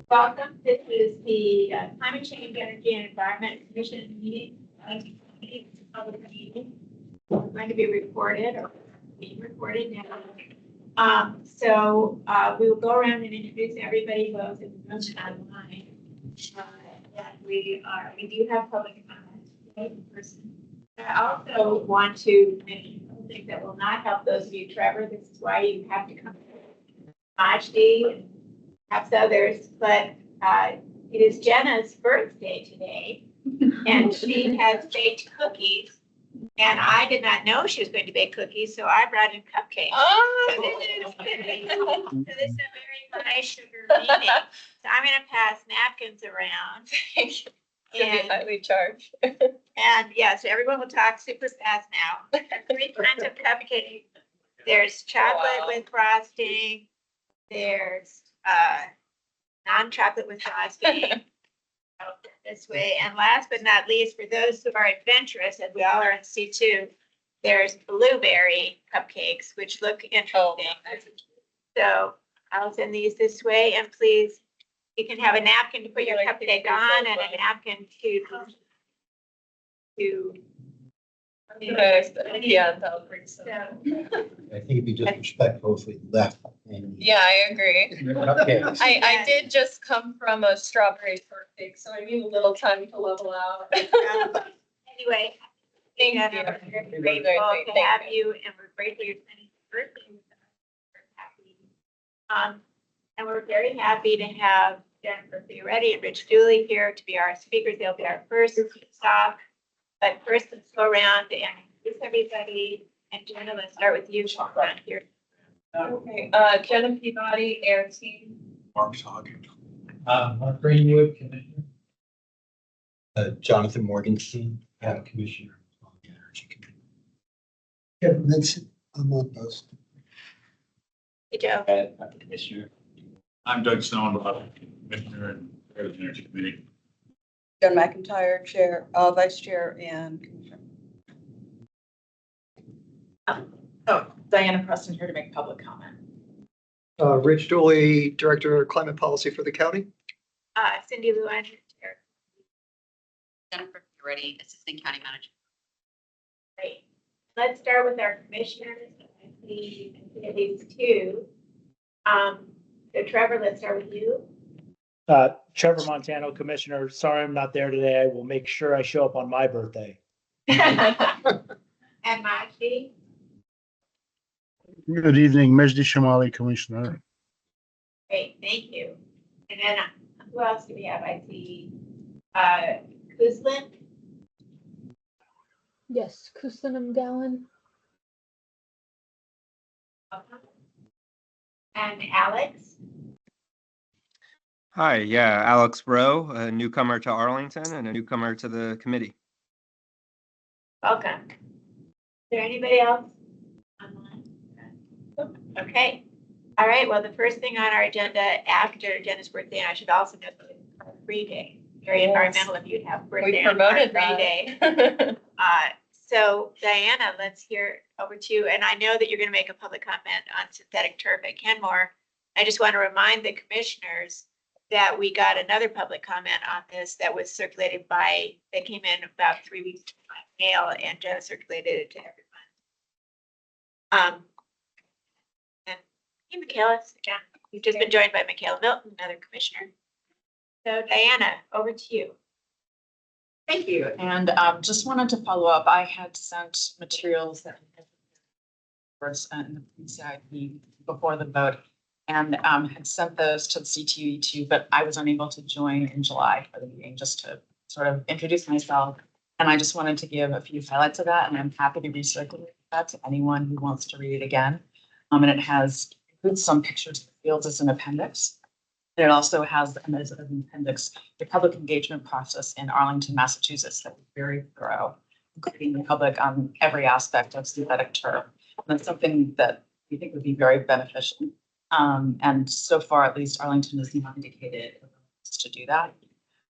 Welcome. This is the Climate Change, Energy, and Environment Commission meeting. It's a public meeting. It's going to be recorded or being recorded now. We will go around and introduce everybody, both in the room and online. We do have public comment in person. I also want to mention something that will not help those of you, Trevor. This is why you have to come to Majdi and perhaps others, but it is Jenna's birthday today, and she has baked cookies. And I did not know she was going to bake cookies, so I brought in cupcakes. Oh. So this is a very high sugar meeting. So I'm going to pass napkins around. And highly charged. And yeah, so everyone will talk super fast now. There are 3 kinds of cupcakes. There's chocolate with frosting. There's non-chocolate with frosting. This way. And last but not least, for those who are adventurous, and we all are in C2, there's blueberry cupcakes, which look interesting. So I'll send these this way, and please, you can have a napkin to put your cupcake on and a napkin to Yeah, that'll bring some. I think it'd be disrespectful if we left. Yeah, I agree. Cupcakes. I did just come from a strawberry shortcake, so I need a little time to level out. Anyway, Thank you. We're grateful to have you, and we're grateful you're spending your birthday with us. And we're very happy to have Jennifer Fioretti and Rich Dooley here to be our speakers. They'll be our first stop. But first, let's go around and introduce everybody. And Jenna, let's start with you. Around here. Okay, Jenna Peabody, Air Team. Mark Sagan. Mark Greenwood, Commissioner. Jonathan Morgenstein, Commissioner on the Energy Committee. Kevin Vincent, I'm on both. Hey, Joe. I'm the Commissioner. I'm Doug Snowden, Commissioner and Chair of the Energy Committee. John McIntyre, Chair, Vice Chair, and Commissioner. Diana Preston here to make public comment. Rich Dooley, Director of Climate Policy for the county. Cindy Lewin. Jennifer Fioretti, Assistant County Manager. Great. Let's start with our commissioners. I see these 2. So Trevor, let's start with you. Trevor Montano, Commissioner. Sorry I'm not there today. I will make sure I show up on my birthday. And Majdi. Good evening, Majdi Shamali, Commissioner. Great, thank you. And then who else do we have? I see Kuzlin. Yes, Kusanam Gallon. And Alex. Hi, yeah, Alex Rowe, a newcomer to Arlington and a newcomer to the committee. Welcome. Is there anybody else online? Okay. All right. Well, the first thing on our agenda after Jenna's birthday, and I should also note the free day. Very environmental if you'd have birthday We promoted free day. So Diana, let's hear over to you. And I know that you're going to make a public comment on synthetic turf at Kenmore. I just want to remind the commissioners that we got another public comment on this that was circulated that came in about 3 weeks by mail, and Jenna circulated it to everyone. And hey, Michaela, you've just been joined by Michaela Milton, another commissioner. So Diana, over to you. Thank you. And just wanted to follow up. I had sent materials that in the CIP before the vote, and had sent those to the C2E2, but I was unable to join in July for the meeting, just to sort of introduce myself. And I just wanted to give a few highlights of that, and I'm happy to recirculate that to anyone who wants to read it again. And it includes some pictures of the fields as an appendix. And it also has, as an appendix, the public engagement process in Arlington, Massachusetts that was very thorough, including the public on every aspect of synthetic turf. And that's something that we think would be very beneficial. And so far, at least, Arlington has not indicated to do that.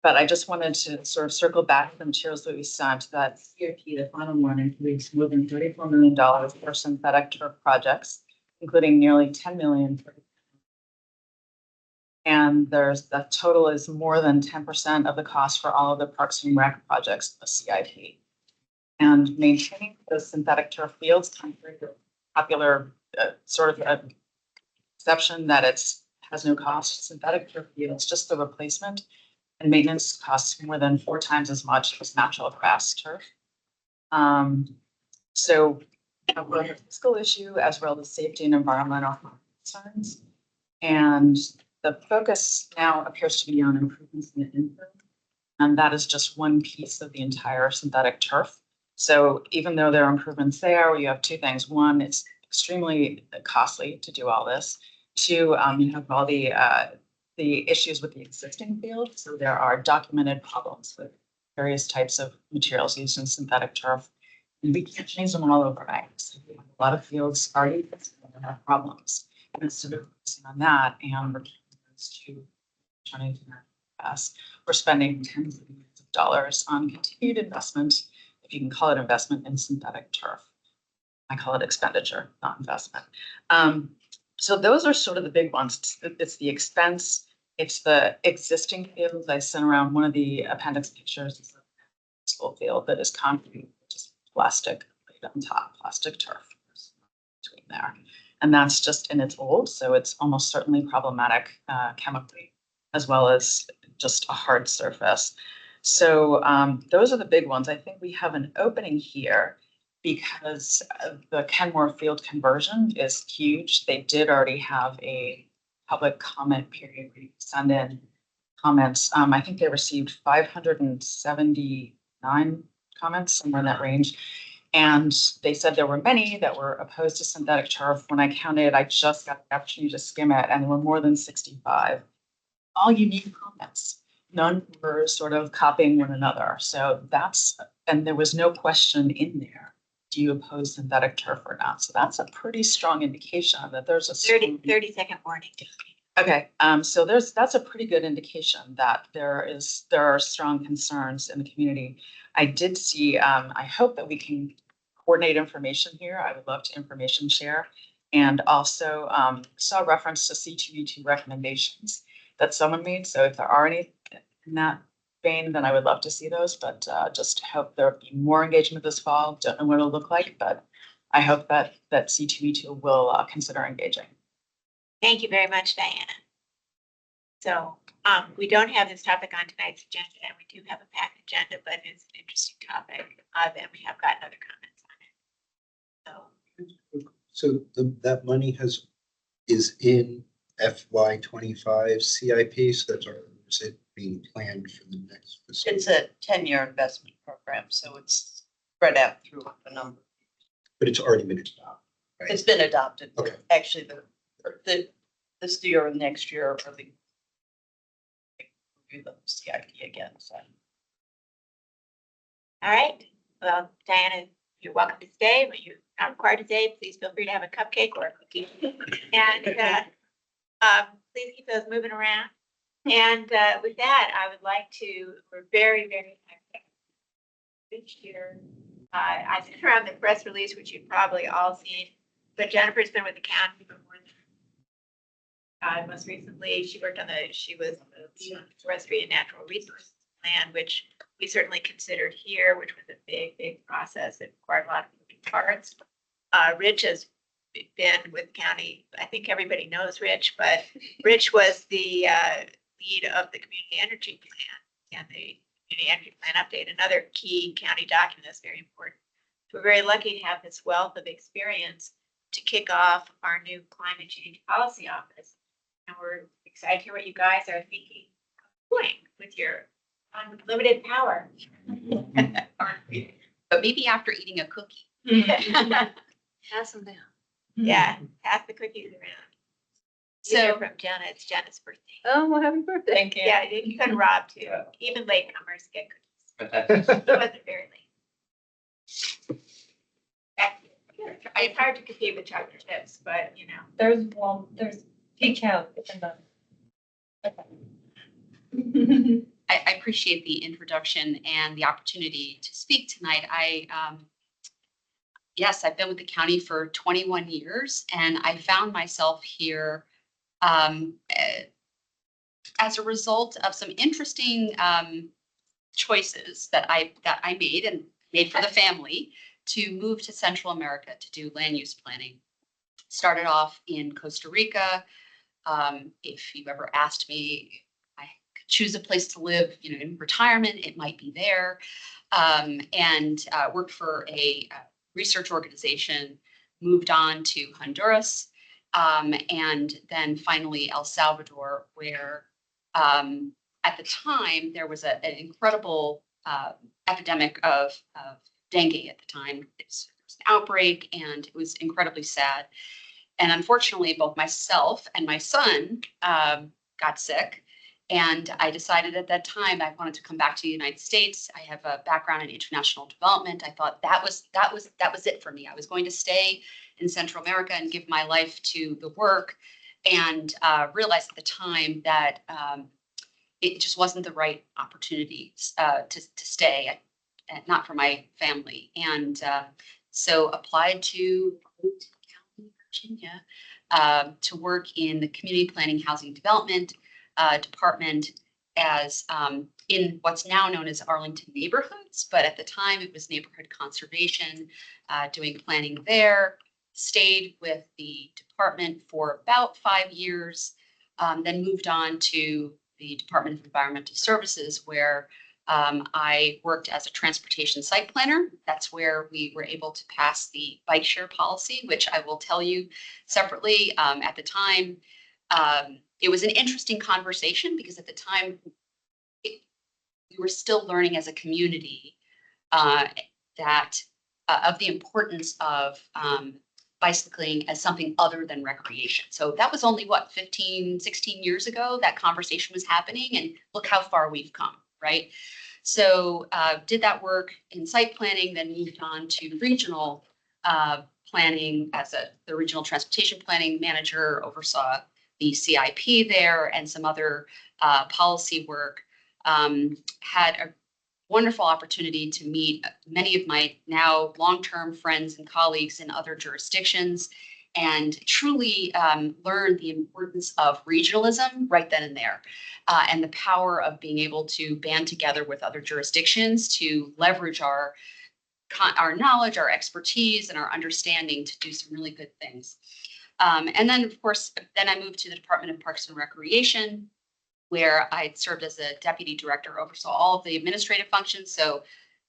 But I just wanted to sort of circle back to the materials that we sent. That CIP, the final one, includes more than $34 million for synthetic turf projects, including nearly $10 million for And the total is more than 10% of the cost for all of the Parks and Rec projects, the CIP. And maintaining those synthetic turf fields, contrary to popular sort of exception that has no cost. Synthetic turf fields, just the replacement and maintenance costs more than 4 times as much as natural grass turf. So we're a fiscal issue as well as safety and environmental concerns. And the focus now appears to be on improvements in the infill. And that is just one piece of the entire synthetic turf. So even though there are improvements there, you have 2 things. One, it's extremely costly to do all this. 2, you have all the issues with the existing field. So there are documented problems with various types of materials used in synthetic turf. And we can't change them all overnight. So we have a lot of fields already that have problems. And instead of focusing on that and returning those to trying to pass, we're spending tens of millions of dollars on continued investment, if you can call it investment, in synthetic turf. I call it expenditure, not investment. So those are sort of the big ones. It's the expense. It's the existing fields. I sent around one of the appendix pictures. It's a school field that is concrete, just plastic laid on top, plastic turf between there. And that's just in its old, so it's almost certainly problematic chemically, as well as just a hard surface. So those are the big ones. I think we have an opening here because the Kenmore field conversion is huge. They did already have a public comment period where you could send in comments. I think they received 579 comments, somewhere in that range. And they said there were many that were opposed to synthetic turf. When I counted, I just got the opportunity to skim it, and there were more than 65. All unique comments. None were sort of copying one another. So and there was no question in there. Do you oppose synthetic turf or not? So that's a pretty strong indication that there's a 30-second warning. Okay, so that's a pretty good indication that there are strong concerns in the community. I did see, I hope that we can coordinate information here. I would love to information share. And also saw reference to C2E2 recommendations that someone made. So if there are any in that vein, then I would love to see those, but just hope there'll be more engagement this fall. Don't know what it'll look like, but I hope that C2E2 will consider engaging. Thank you very much, Diana. So we don't have this topic on tonight's agenda, and we do have a packed agenda, but it's an interesting topic. And we have gotten other comments on it. So that money is in FY25 CIP, so that's is it being planned for the next fiscal? It's a 10-year investment program, so it's spread out through a number. But it's already been adopted, right? It's been adopted. Okay. Actually, this year and next year are the CIP again. So. All right. Well, Diana, you're welcome to stay, but you're not required to stay. Please feel free to have a cupcake or a cookie. And please keep those moving around. And with that, I would like we're very, very thankful each year. I sent around the press release, which you've probably all seen, but Jennifer's been with the county for more than most recently, she was on the Forestry and Natural Resources Plan, which we certainly considered here, which was a big, big process. It required a lot of moving parts. Rich has been with county. I think everybody knows Rich, but Rich was the lead of the Community Energy Plan and the Community Energy Plan update, another key county document that's very important. So we're very lucky to have this wealth of experience to kick off our new climate change policy office. And we're excited to hear what you guys are thinking of doing with your unlimited power. But maybe after eating a cookie. Pass them down. Yeah, pass the cookies around. So From Jenna, it's Jenna's birthday. Oh, well, happy birthday. Thank you. Yeah, you could rob too. Even latecomers get cookies. It wasn't very late. It's hard to compete with chocolate chips, but you know. There's pecan in them. I appreciate the introduction and the opportunity to speak tonight. Yes, I've been with the county for 21 years, and I found myself here as a result of some interesting choices that I made for the family to move to Central America to do land use planning. Started off in Costa Rica. If you ever asked me if I could choose a place to live, in retirement, it might be there. And worked for a research organization, moved on to Honduras, and then finally El Salvador, where at the time there was an incredible epidemic of dengue at the time. It was an outbreak, and it was incredibly sad. And unfortunately, both myself and my son got sick. And I decided at that time I wanted to come back to the United States. I have a background in international development. I thought that was it for me. I was going to stay in Central America and give my life to the work, and realized at the time that it just wasn't the right opportunity to stay, not for my family. And so applied to Virginia to work in the community planning housing development department as in what's now known as Arlington neighborhoods, but at the time it was neighborhood conservation, doing planning there. Stayed with the department for about 5 years, then moved on to the Department of Environmental Services, where I worked as a transportation site planner. That's where we were able to pass the bike share policy, which I will tell you separately. At the time, it was an interesting conversation because at the time we were still learning as a community that of the importance of bicycling as something other than recreation. So that was only 15, 16 years ago that conversation was happening, and look how far we've come, right? So did that work in site planning, then moved on to regional planning as the regional transportation planning manager, oversaw the CIP there and some other policy work. Had a wonderful opportunity to meet many of my now long-term friends and colleagues in other jurisdictions, and truly learned the importance of regionalism right then and there, and the power of being able to band together with other jurisdictions to leverage our knowledge, our expertise, and our understanding to do some really good things. And then, of course, then I moved to the Department of Parks and Recreation, where I served as a deputy director, oversaw all of the administrative functions, so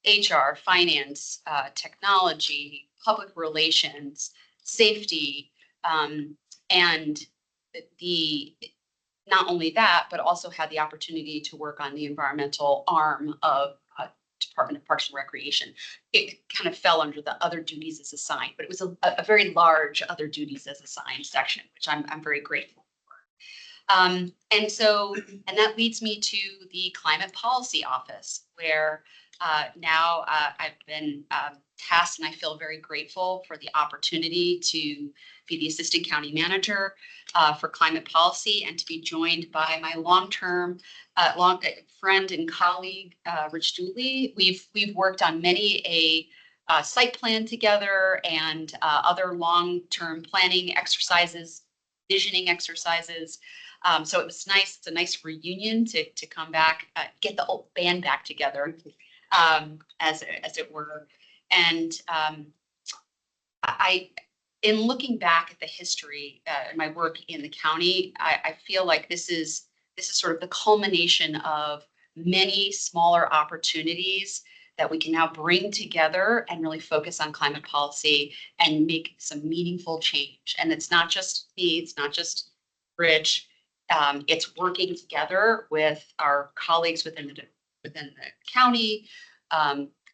HR, finance, technology, public relations, safety, and not only that, but also had the opportunity to work on the environmental arm of Department of Parks and Recreation. It kind of fell under the other duties as assigned, but it was a very large other duties as assigned section, which I'm very grateful for. And that leads me to the Climate Policy Office, where now I've been tasked, and I feel very grateful for the opportunity to be the Assistant County Manager for Climate Policy, and to be joined by my long-term friend and colleague, Rich Dooley. We've worked on many a site plan together and other long-term planning exercises, visioning exercises. So it was nice. It's a nice reunion to come back, get the old band back together, as it were. And in looking back at the history and my work in the county, I feel like this is sort of the culmination of many smaller opportunities that we can now bring together and really focus on climate policy and make some meaningful change. And it's not just me, it's not just Rich. It's working together with our colleagues within the county,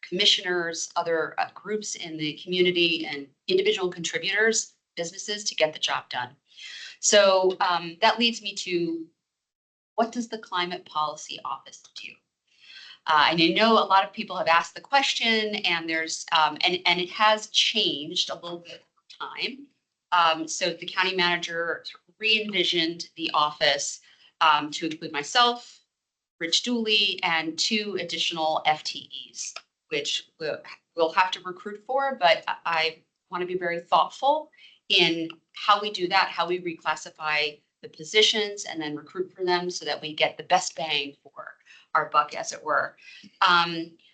commissioners, other groups in the community, and individual contributors, businesses, to get the job done. So that leads me to, what does the Climate Policy Office do? And I know a lot of people have asked the question, and there's and it has changed a little bit over time. So the county manager re-envisioned the office to include myself, Rich Dooley, and 2 additional FTEs, which we'll have to recruit for, but I want to be very thoughtful in how we do that, how we reclassify the positions and then recruit for them so that we get the best bang for our buck, as it were.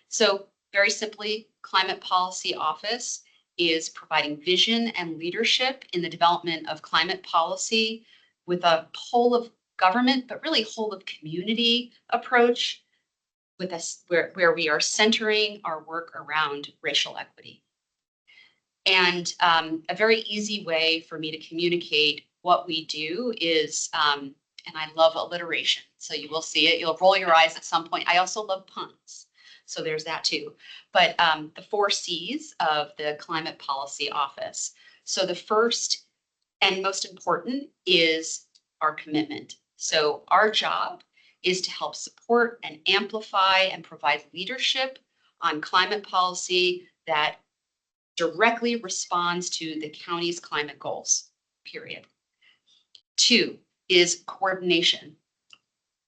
So very simply, Climate Policy Office is providing vision and leadership in the development of climate policy with a whole of government, but really whole of community approach with us where we are centering our work around racial equity. And a very easy way for me to communicate what we do is, and I love alliteration, so you will see it. You'll roll your eyes at some point. I also love puns, so there's that too. But the 4 C's of the Climate Policy Office. So the first and most important is our commitment. So our job is to help support and amplify and provide leadership on climate policy that directly responds to the county's climate goals, period. 2 is coordination.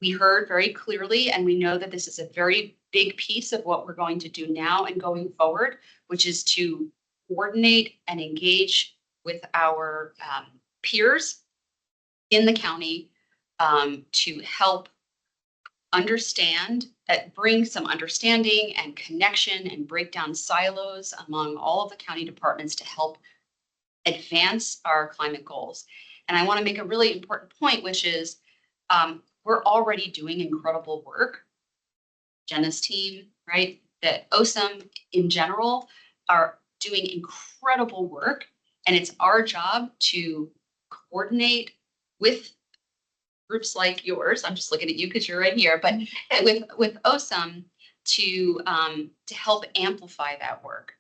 We heard very clearly, and we know that this is a very big piece of what we're going to do now and going forward, which is to coordinate and engage with our peers in the county to help understand, bring some understanding and connection and break down silos among all of the county departments to help advance our climate goals. And I want to make a really important point, which is we're already doing incredible work. Jenna's team, right? The OSAM in general are doing incredible work. And it's our job to coordinate with groups like yours. I'm just looking at you because you're right here, but with OSAM to help amplify that work.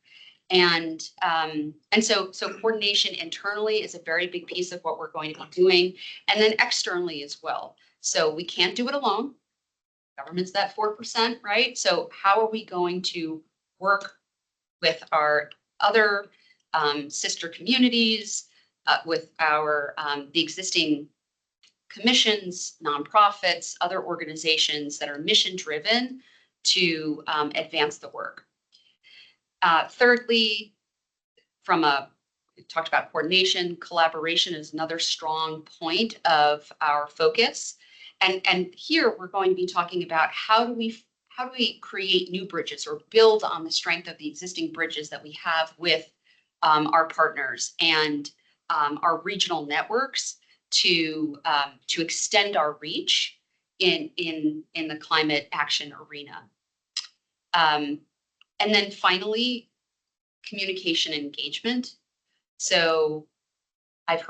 And so coordination internally is a very big piece of what we're going to be doing, and then externally as well. So we can't do it alone. Government's that 4%, right? So how are we going to work with our other sister communities, with our the existing commissions, nonprofits, other organizations that are mission driven to advance the work. Thirdly, we talked about coordination, collaboration is another strong point of our focus. And here we're going to be talking about how do we create new bridges or build on the strength of the existing bridges that we have with our partners and our regional networks to extend our reach in the climate action arena. And then finally, communication engagement. So I've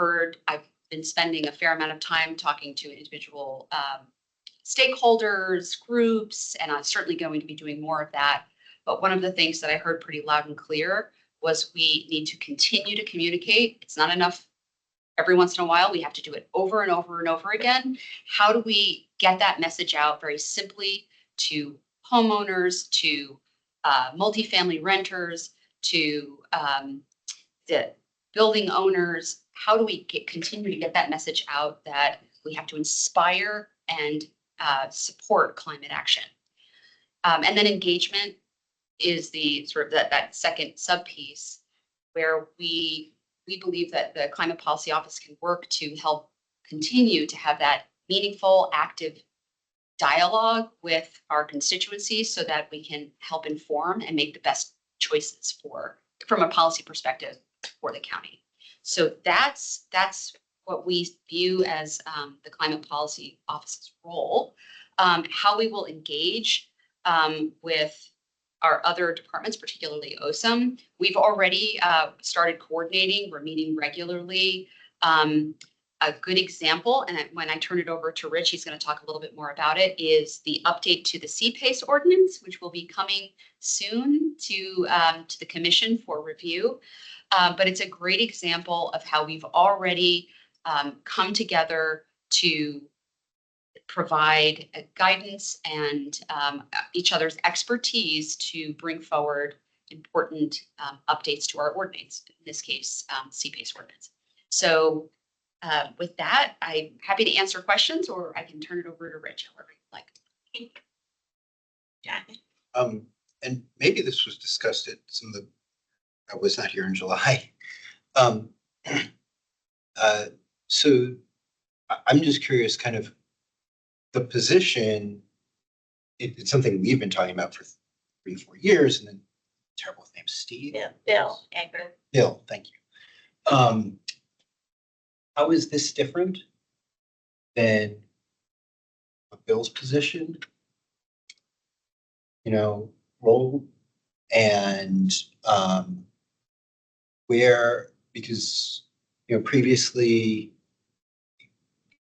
been spending a fair amount of time talking to individual stakeholders, groups, and I'm certainly going to be doing more of that. But one of the things that I heard pretty loud and clear was we need to continue to communicate. It's not enough every once in a while. We have to do it over and over and over again. How do we get that message out very simply to homeowners, to multifamily renters, to the building owners? How do we continue to get that message out that we have to inspire and support climate action? And then engagement is the sort of that second sub piece where we believe that the Climate Policy Office can work to help continue to have that meaningful, active dialogue with our constituencies so that we can help inform and make the best choices from a policy perspective for the county. So that's what we view as the Climate Policy Office's role. How we will engage with our other departments, particularly OSAM. We've already started coordinating. We're meeting regularly. A good example, and when I turn it over to Rich, he's going to talk a little bit more about it, is the update to the CPACE ordinance, which will be coming soon to the commission for review. But it's a great example of how we've already come together to provide guidance and each other's expertise to bring forward important updates to our ordinance, in this case, CPACE ordinance. So with that, I'm happy to answer questions, or I can turn it over to Rich, however you'd like. John. And maybe this was discussed at I was not here in July. So I'm just curious, kind of the position, it's something we've been talking about for 3 or 4 years, and then terrible name, Steve? Yeah, Bill, Edgar. Bill, thank you. How is this different than Bill's position? Role and, because, previously,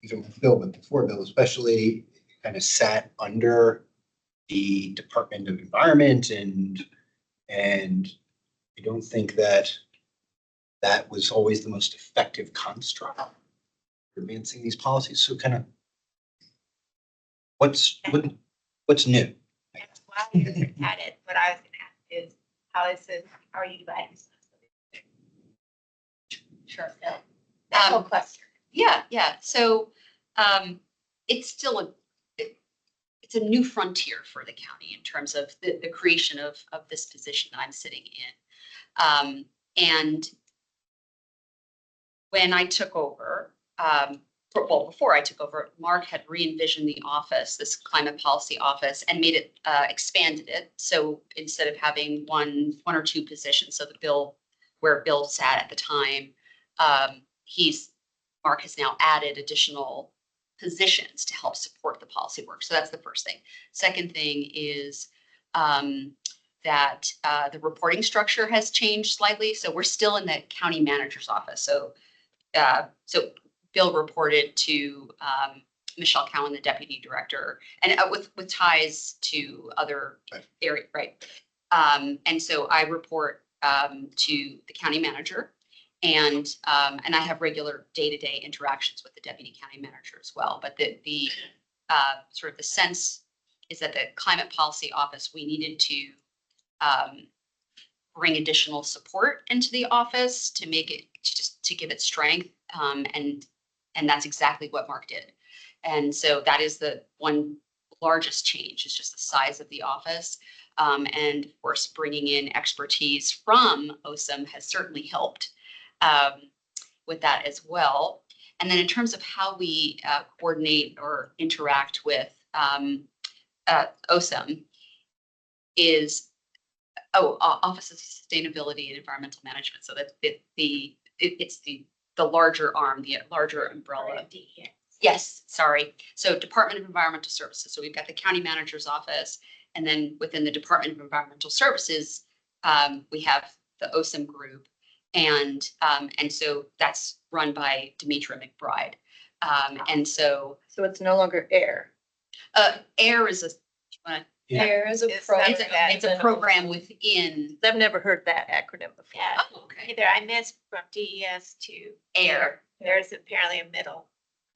even with Bill, but before Bill especially, kind of sat under the Department of Environment and I don't think that was always the most effective construct for advancing these policies. So kind of what's new? That's why you're at it. What I was gonna ask is, how are you dividing? Sure. That whole cluster. Yeah. So it's it's a new frontier for the county in terms of the creation of this position that I'm sitting in. And when I took over, before I took over, Mark had re-envisioned the office, this climate policy office, and made it, expanded it. So instead of having one or two positions, so where Bill sat at the time, Mark has now added additional positions to help support the policy work. So that's the first thing. Second thing is that the reporting structure has changed slightly. So we're still in the county manager's office. So Bill reported to Michelle Cowan, the deputy director, and with ties to other areas, right? And so I report to the county manager, and I have regular day-to-day interactions with the deputy county manager as well. But the sort of the sense is that the climate policy office, we needed to bring additional support into the office to make it to give it strength, and that's exactly what Mark did. And so that is the one largest change, is just the size of the office. And of course, bringing in expertise from OSIM has certainly helped with that as well. And then in terms of how we coordinate or interact with OSIM is, Office of Sustainability and Environmental Management. So that it's the larger arm, the larger umbrella. Yes, sorry. So Department of Environmental Services. So we've got the county manager's office, and then within the Department of Environmental Services, we have the OSIM group, and so that's run by Demetra McBride. And so it's no longer AIR. AIR is There is a It's program. it's a program within I've never heard that acronym before. Yeah, Oh, okay. either I missed from DES to AIR. There's apparently a middle.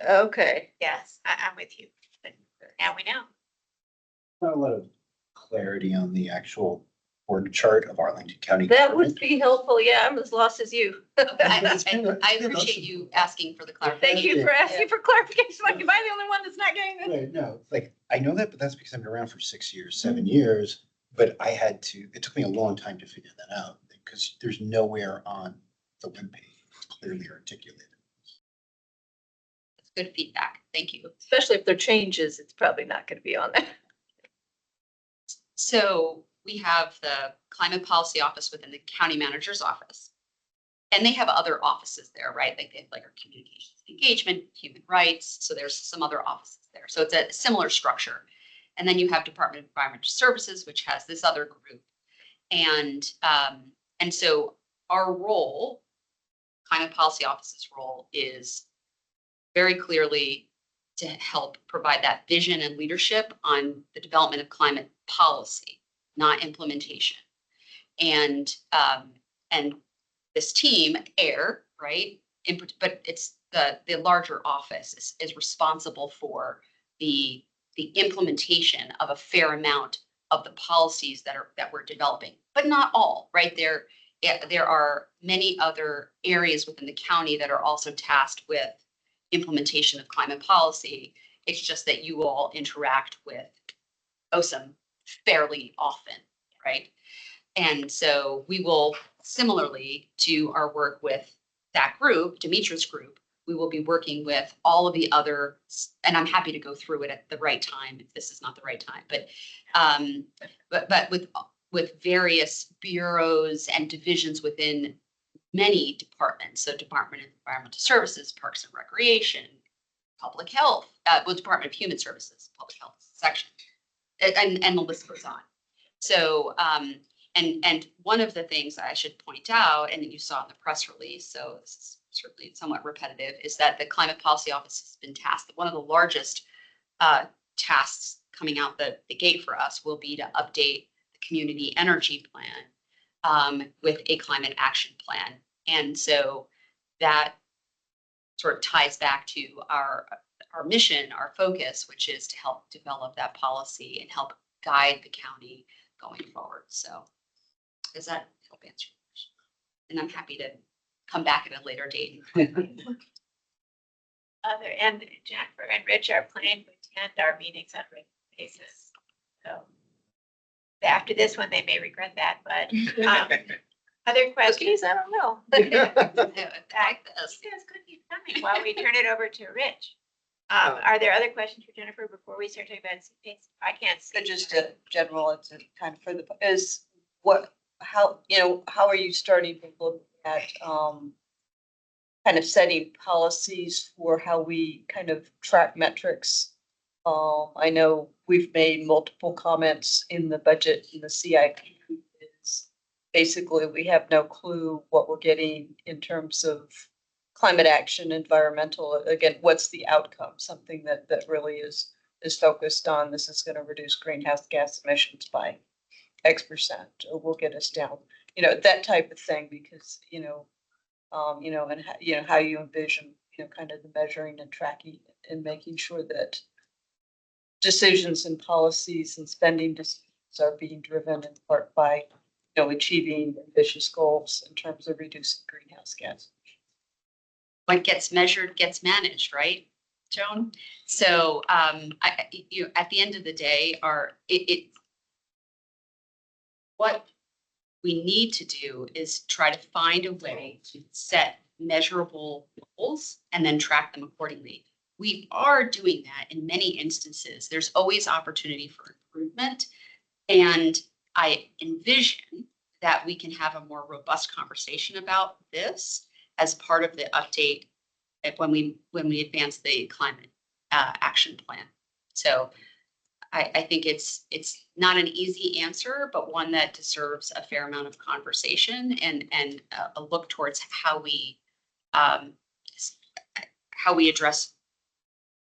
Okay. Yes, I'm with you. But now we know. Not a lot of clarity on the actual org chart of Arlington County. That would government. be helpful. Yeah, I'm as lost as you. I appreciate you asking for the clarification. Thank you for asking for clarification. Like, am I the only one that's not getting this? Right, no, like, I know that, but that's because I've been around for 6 years, 7 years, but it took me a long time to figure that out, because there's nowhere on the webpage it's clearly articulated. That's good feedback. Thank you. Especially if there are changes, it's probably not going to be on there. So we have the climate policy office within the county manager's office. And they have other offices there, right? Like they have our communications and engagement, human rights. So there's some other offices there. So it's a similar structure. And then you have Department of Environmental Services, which has this other group. And so our role, climate policy office's role, is very clearly to help provide that vision and leadership on the development of climate policy, not implementation. And this team, AIR, right? But it's the larger office is responsible for the implementation of a fair amount of the policies that we're developing, but not all, right? There are many other areas within the county that are also tasked with implementation of climate policy. It's just that you all interact with OSIM fairly often, right? And so we will, similarly to our work with that group, Demetra's group, we will be working with all of the other, and I'm happy to go through it at the right time if this is not the right time, but with various bureaus and divisions within many departments. So Department of Environmental Services, Parks and Recreation, Public Health, Department of Human Services, Public Health section, and the list goes on. So, and one of the things I should point out, and you saw in the press release, so this is certainly somewhat repetitive, is that the Climate Policy Office has been tasked. One of the largest tasks coming out the gate for us will be to update the community energy plan with a climate action plan. And so that sort of ties back to our mission, our focus, which is to help develop that policy and help guide the county going forward. So does that help answer your question? And I'm happy to come back at a later date. And Jennifer and Rich are planning to attend our meetings on a regular basis. So after this one, they may regret that, but other questions? I don't know. Like this. You guys could keep coming while we turn it over to Rich. Are there other questions for Jennifer before we start talking about CPACE? I can't see. So just a general, it's a kind of for the, is what, how, you know, how are you starting to look at, kind of setting policies for how we kind of track metrics? I know we've made multiple comments in the budget, in the CIP. Is basically, we have no clue what we're getting in terms of climate action, environmental. Again, what's the outcome? Something that really is focused on, this is going to reduce greenhouse gas emissions by X%, or will get us down, you know, that type of thing, because, and how you envision, kind of the measuring and tracking and making sure that decisions and policies and spending decisions are being driven in part by, achieving ambitious goals in terms of reducing greenhouse gas. What gets measured gets managed, right, Joan? So at the end of the day, what we need to do is try to find a way to set measurable goals and then track them accordingly. We are doing that in many instances. There's always opportunity for improvement. And I envision that we can have a more robust conversation about this as part of the update when we advance the climate action plan. So I think it's not an easy answer, but one that deserves a fair amount of conversation and a look towards how we address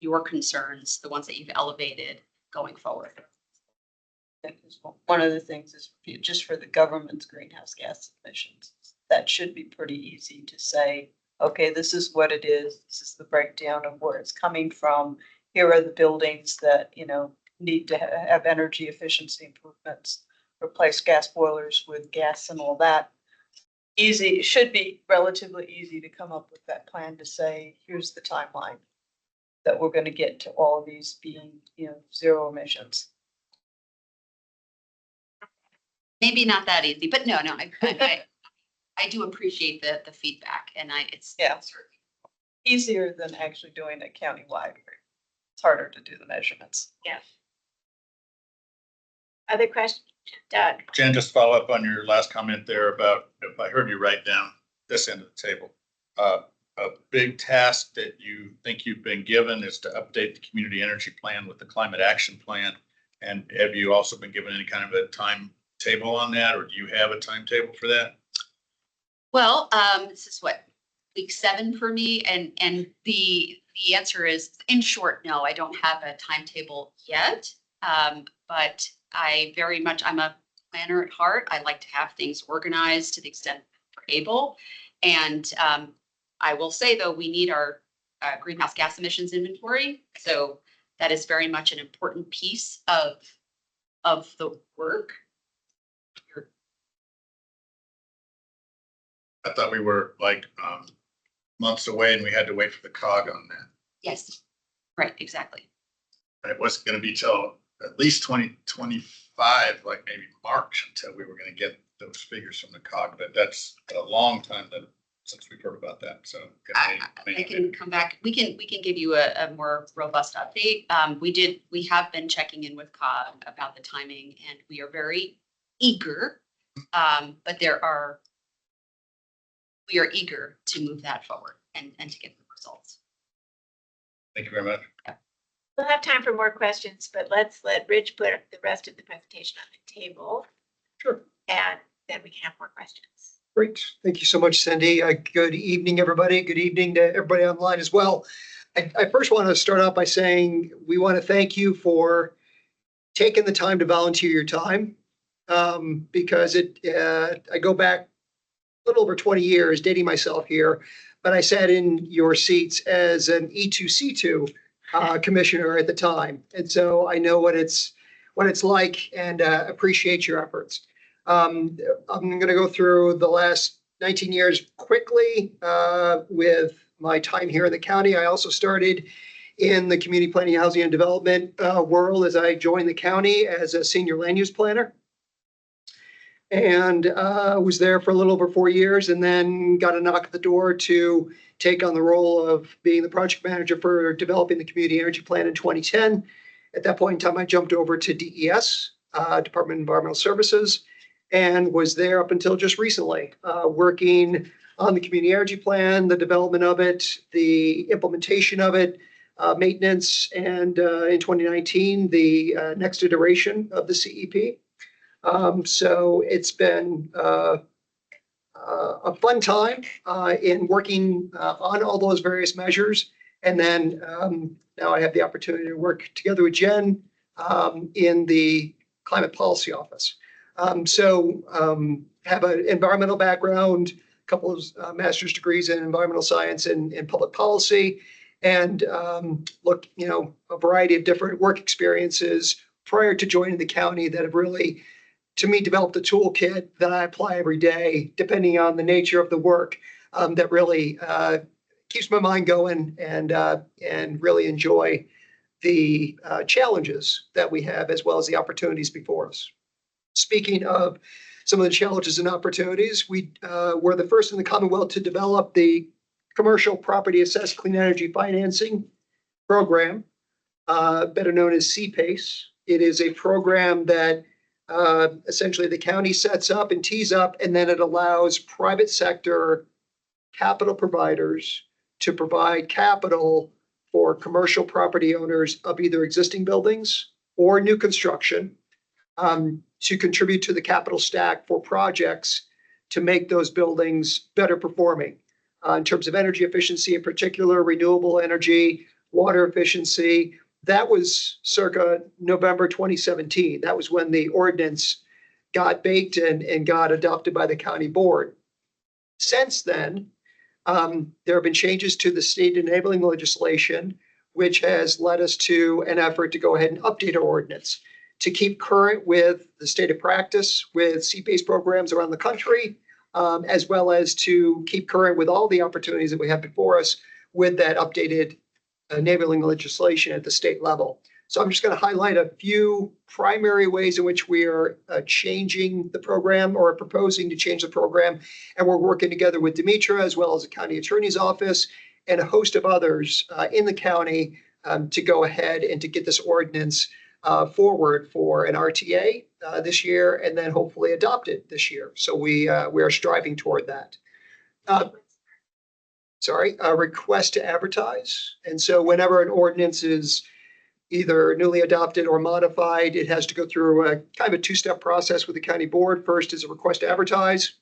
your concerns, the ones that you've elevated going forward. One of the things is just for the government's greenhouse gas emissions, that should be pretty easy to say, okay, this is what it is. This is the breakdown of where it's coming from. Here are the buildings that, need to have energy efficiency improvements, replace gas boilers with gas and all that. Easy, it should be relatively easy to come up with that plan to say, here's the timeline that we're going to get to all of these being, zero emissions. Maybe not that easy, but no, I do appreciate the feedback, and it's Easier than actually doing it countywide. It's harder to do the measurements. Yeah. Other questions, Doug? Jen, just follow up on your last comment there about, if I heard you write down this end of the table, a big task that you think you've been given is to update the community energy plan with the climate action plan. And have you also been given any kind of a timetable on that, or do you have a timetable for that? Well, this is what, week 7 for me, and the answer is, in short, no, I don't have a timetable yet. But I'm a planner at heart. I like to have things organized to the extent we're able. And I will say, though, we need our greenhouse gas emissions inventory. So that is very much an important piece of the work. I thought we were like months away and we had to wait for the COG on that. Yes, right, exactly. And it wasn't going to be till at least 2025, like maybe March, until we were going to get those figures from the COG. But that's a long time to since we've heard about that, so. I can come back. We can give you a more robust update. We have been checking in with COG about the timing and we are very eager. But we are eager to move that forward and to get the results. Thank you very much. We'll have time for more questions, but let's let Rich put the rest of the presentation on the table. Sure. And then we can have more questions. Great. Thank you so much, Cindy. Good evening, everybody. Good evening to everybody online as well. I first want to start out by saying we want to thank you for taking the time to volunteer your time, because I go back a little over 20 years, dating myself here, but I sat in your seats as an E2C2 commissioner at the time. And so I know what it's like and appreciate your efforts. I'm going to go through the last 19 years quickly with my time here in the county. I also started in the community planning, housing, and development world as I joined the county as a senior land use planner. And was there for a little over 4 years and then got a knock at the door to take on the role of being the project manager for developing the community energy plan in 2010. At that point in time, I jumped over to DES, Department of Environmental Services, and was there up until just recently, working on the community energy plan, the development of it, the implementation of it, maintenance, and in 2019, the next iteration of the CEP. So it's been a fun time in working on all those various measures. And then now I have the opportunity to work together with Jen in the Climate Policy Office. Have an environmental background, a couple of master's degrees in environmental science and public policy, and a variety of different work experiences prior to joining the county that have really, to me, developed a toolkit that I apply every day, depending on the nature of the work, that really keeps my mind going and really enjoy the challenges that we have as well as the opportunities before us. Speaking of some of the challenges and opportunities, we were the first in the Commonwealth to develop the Commercial Property Assessed Clean Energy Financing Program, better known as CPACE. It is a program that essentially the county sets up and tees up, and then it allows private sector capital providers to provide capital for commercial property owners of either existing buildings or new construction, to contribute to the capital stack for projects to make those buildings better performing in terms of energy efficiency, in particular, renewable energy, water efficiency. That was circa November 2017. That was when the ordinance got baked and got adopted by the county board. Since then, there have been changes to the state enabling legislation, which has led us to an effort to go ahead and update our ordinance to keep current with the state of practice with CPACE programs around the country, as well as to keep current with all the opportunities that we have before us with that updated enabling legislation at the state level. So I'm just going to highlight a few primary ways in which we are changing the program or proposing to change the program. And we're working together with Demetra as well as the county attorney's office and a host of others in the county to go ahead and to get this ordinance forward for an RTA this year and then hopefully adopted this year. So we are striving toward that. A request to advertise. And so whenever an ordinance is either newly adopted or modified, it has to go through a kind of a two-step process with the county board. First is a request to advertise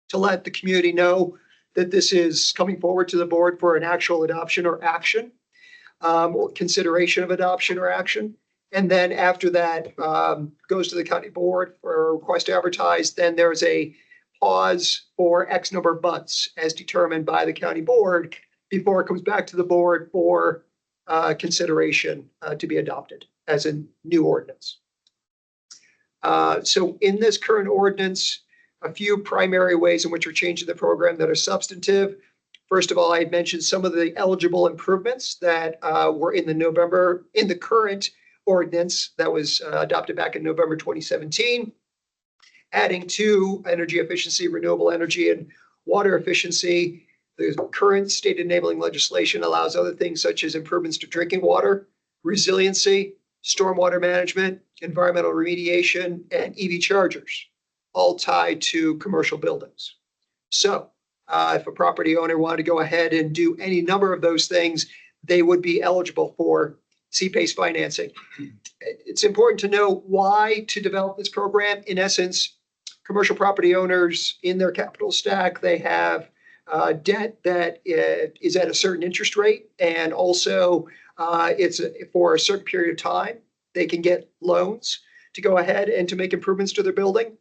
to let the community know that this is coming forward to the board for an actual adoption or action, or consideration of adoption or action. And then after that goes to the county board for a request to advertise, then there's a pause for X number of months as determined by the county board before it comes back to the board for consideration to be adopted as a new ordinance. So in this current ordinance, a few primary ways in which we're changing the program that are substantive. First of all, I had mentioned some of the eligible improvements that were in the current ordinance that was adopted back in November 2017, adding to energy efficiency, renewable energy, and water efficiency. The current state enabling legislation allows other things such as improvements to drinking water, resiliency, stormwater management, environmental remediation, and EV chargers, all tied to commercial buildings. So if a property owner wanted to go ahead and do any number of those things, they would be eligible for CPACE financing. It's important to know why to develop this program. In essence, commercial property owners in their capital stack, they have debt that is at a certain interest rate, and also it's for a certain period of time. They can get loans to go ahead and to make improvements to their building.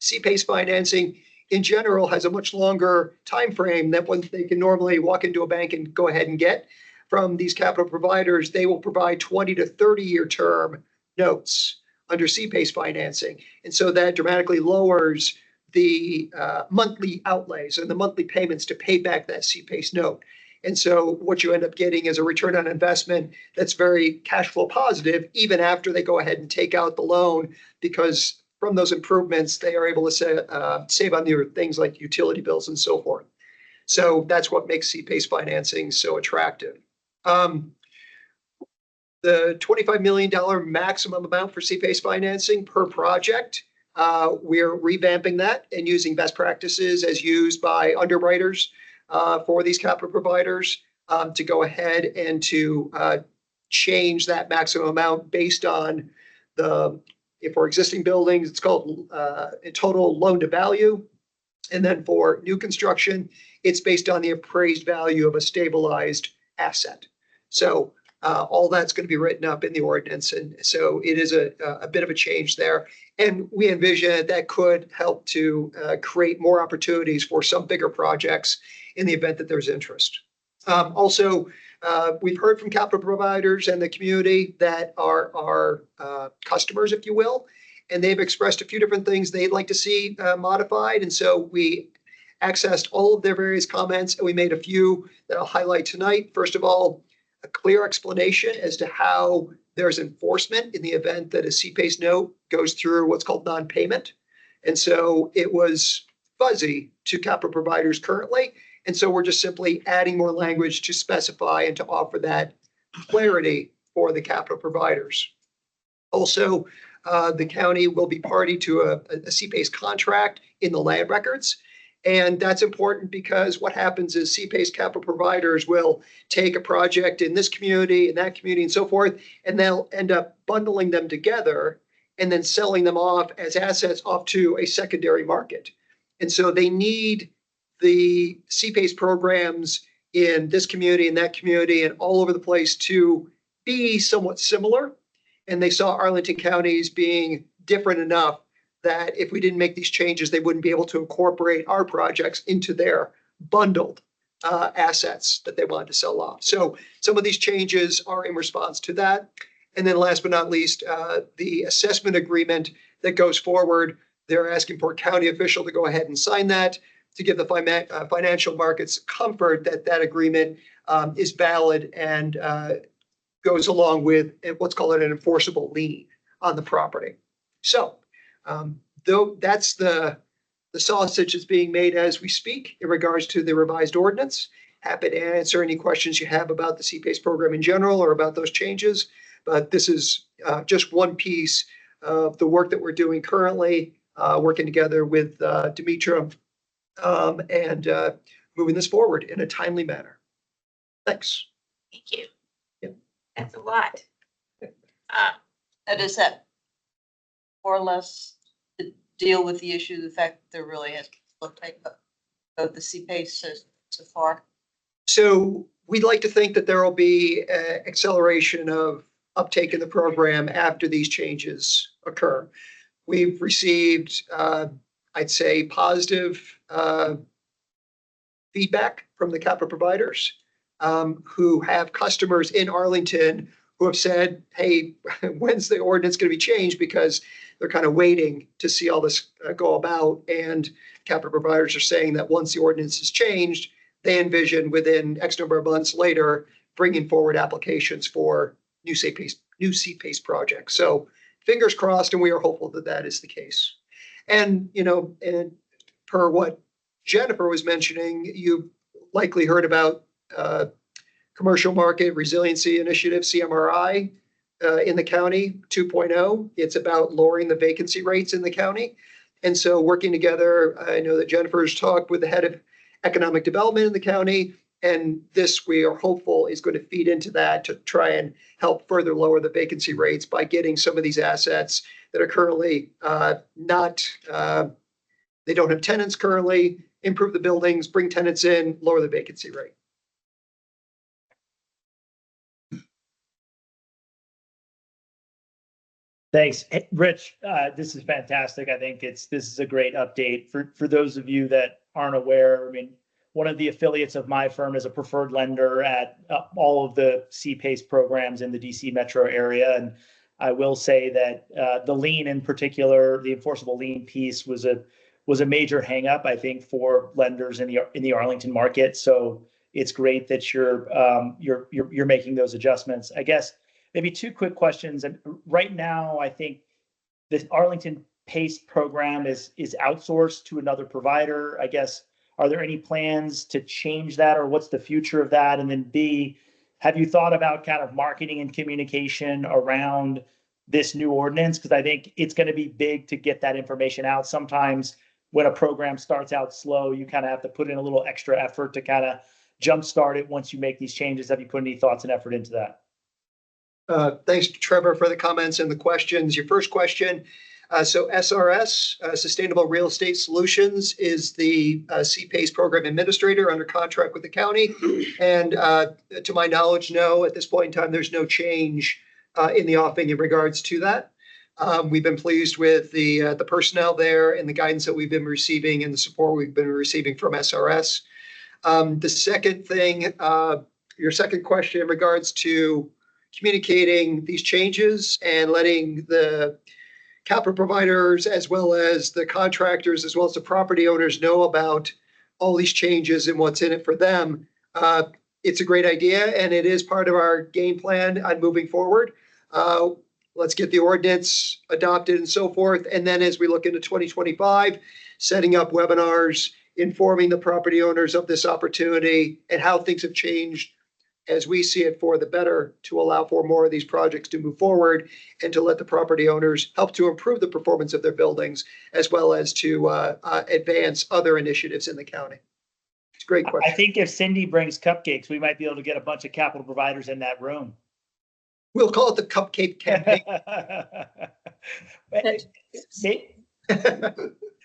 CPACE financing in general has a much longer time frame than what they can normally walk into a bank and go ahead and get from these capital providers. They will provide 20 to 30-year term notes under CPACE financing. And so that dramatically lowers the monthly outlays and the monthly payments to pay back that CPACE note. And so what you end up getting is a return on investment that's very cash flow positive, even after they go ahead and take out the loan, because from those improvements, they are able to save on their things like utility bills and so forth. So that's what makes CPACE financing so attractive. The $25 million maximum amount for CPACE financing per project, we're revamping that and using best practices as used by underwriters for these capital providers to go ahead and to change that maximum amount based on for existing buildings, it's called a total loan to value. And then for new construction, it's based on the appraised value of a stabilized asset. So all that's going to be written up in the ordinance. And so it is a bit of a change there. And we envision that could help to create more opportunities for some bigger projects in the event that there's interest. Also, we've heard from capital providers and the community that are our customers, if you will, and they've expressed a few different things they'd like to see modified. And so we accessed all of their various comments, and we made a few that I'll highlight tonight. First of all, a clear explanation as to how there's enforcement in the event that a CPACE note goes through what's called non-payment. And so it was fuzzy to capital providers currently. And so we're just simply adding more language to specify and to offer that clarity for the capital providers. Also, the county will be party to a CPACE contract in the land records. And that's important because what happens is CPACE capital providers will take a project in this community, in that community, and so forth, and they'll end up bundling them together and then selling them off as assets off to a secondary market. And so they need the CPACE programs in this community and that community and all over the place to be somewhat similar. And they saw Arlington counties being different enough that if we didn't make these changes, they wouldn't be able to incorporate our projects into their bundled assets that they wanted to sell off. So some of these changes are in response to that. And then last but not least, the assessment agreement that goes forward, they're asking for a county official to go ahead and sign that to give the financial markets comfort that that agreement is valid and goes along with what's called an enforceable lien on the property. So though that's the sausage that's being made as we speak in regards to the revised ordinance. Happy to answer any questions you have about the CPACE program in general or about those changes. But this is just one piece of the work that we're doing currently, working together with Demetra and moving this forward in a timely manner. Thanks. Thank you. Yep. That's a lot. And is that more or less to deal with the issue, the fact that there really has looked like of the CPACE so far? So we'd like to think that there will be acceleration of uptake in the program after these changes occur. We've received, I'd say, positive feedback from the capital providers who have customers in Arlington who have said, hey, when's the ordinance going to be changed? Because they're kind of waiting to see all this go about. And capital providers are saying that once the ordinance is changed, they envision within X number of months later bringing forward applications for new CPACE projects. So fingers crossed, and we are hopeful that that is the case. And, you know, and per what Jennifer was mentioning, you likely heard about Commercial Market Resiliency Initiative, CMRI, in the county 2.0. It's about lowering the vacancy rates in the county. And so working together, I know that Jennifer's talked with the head of economic development in the county. And this, we are hopeful, is going to feed into that to try and help further lower the vacancy rates by getting some of these assets that are currently they don't have tenants currently, improve the buildings, bring tenants in, lower the vacancy rate. Thanks. Hey, Rich, this is fantastic. I think this is a great update for those of you that aren't aware. I mean, one of the affiliates of my firm is a preferred lender at all of the CPACE programs in the DC metro area. And I will say that the lien in particular, the enforceable lien piece was a major hangup, I think, for lenders in the Arlington market. So it's great that you're making those adjustments. I guess maybe two quick questions. And right now, I think the Arlington PACE program is outsourced to another provider. I guess, are there any plans to change that, or what's the future of that? And then B, have you thought about kind of marketing and communication around this new ordinance? Because I think it's going to be big to get that information out. Sometimes when a program starts out slow, you kind of have to put in a little extra effort to kind of jumpstart it once you make these changes. Have you put any thoughts and effort into that? Thanks, Trevor, for the comments and the questions. Your first question, so SRS, Sustainable Real Estate Solutions, is the CPACE program administrator under contract with the county. And to my knowledge, no, at this point in time, there's no change in the offing in regards to that. We've been pleased with the personnel there and the guidance that we've been receiving and the support we've been receiving from SRS. The second thing, your second question in regards to communicating these changes and letting the capital providers, as well as the contractors, as well as the property owners know about all these changes and what's in it for them. It's a great idea, and it is part of our game plan on moving forward. Let's get the ordinance adopted and so forth. And then as we look into 2025, setting up webinars, informing the property owners of this opportunity and how things have changed as we see it for the better, to allow for more of these projects to move forward and to let the property owners help to improve the performance of their buildings, as well as to advance other initiatives in the county. It's a great question. I think if Cindy brings cupcakes, we might be able to get a bunch of capital providers in that room. We'll call it the Cupcake Campaign.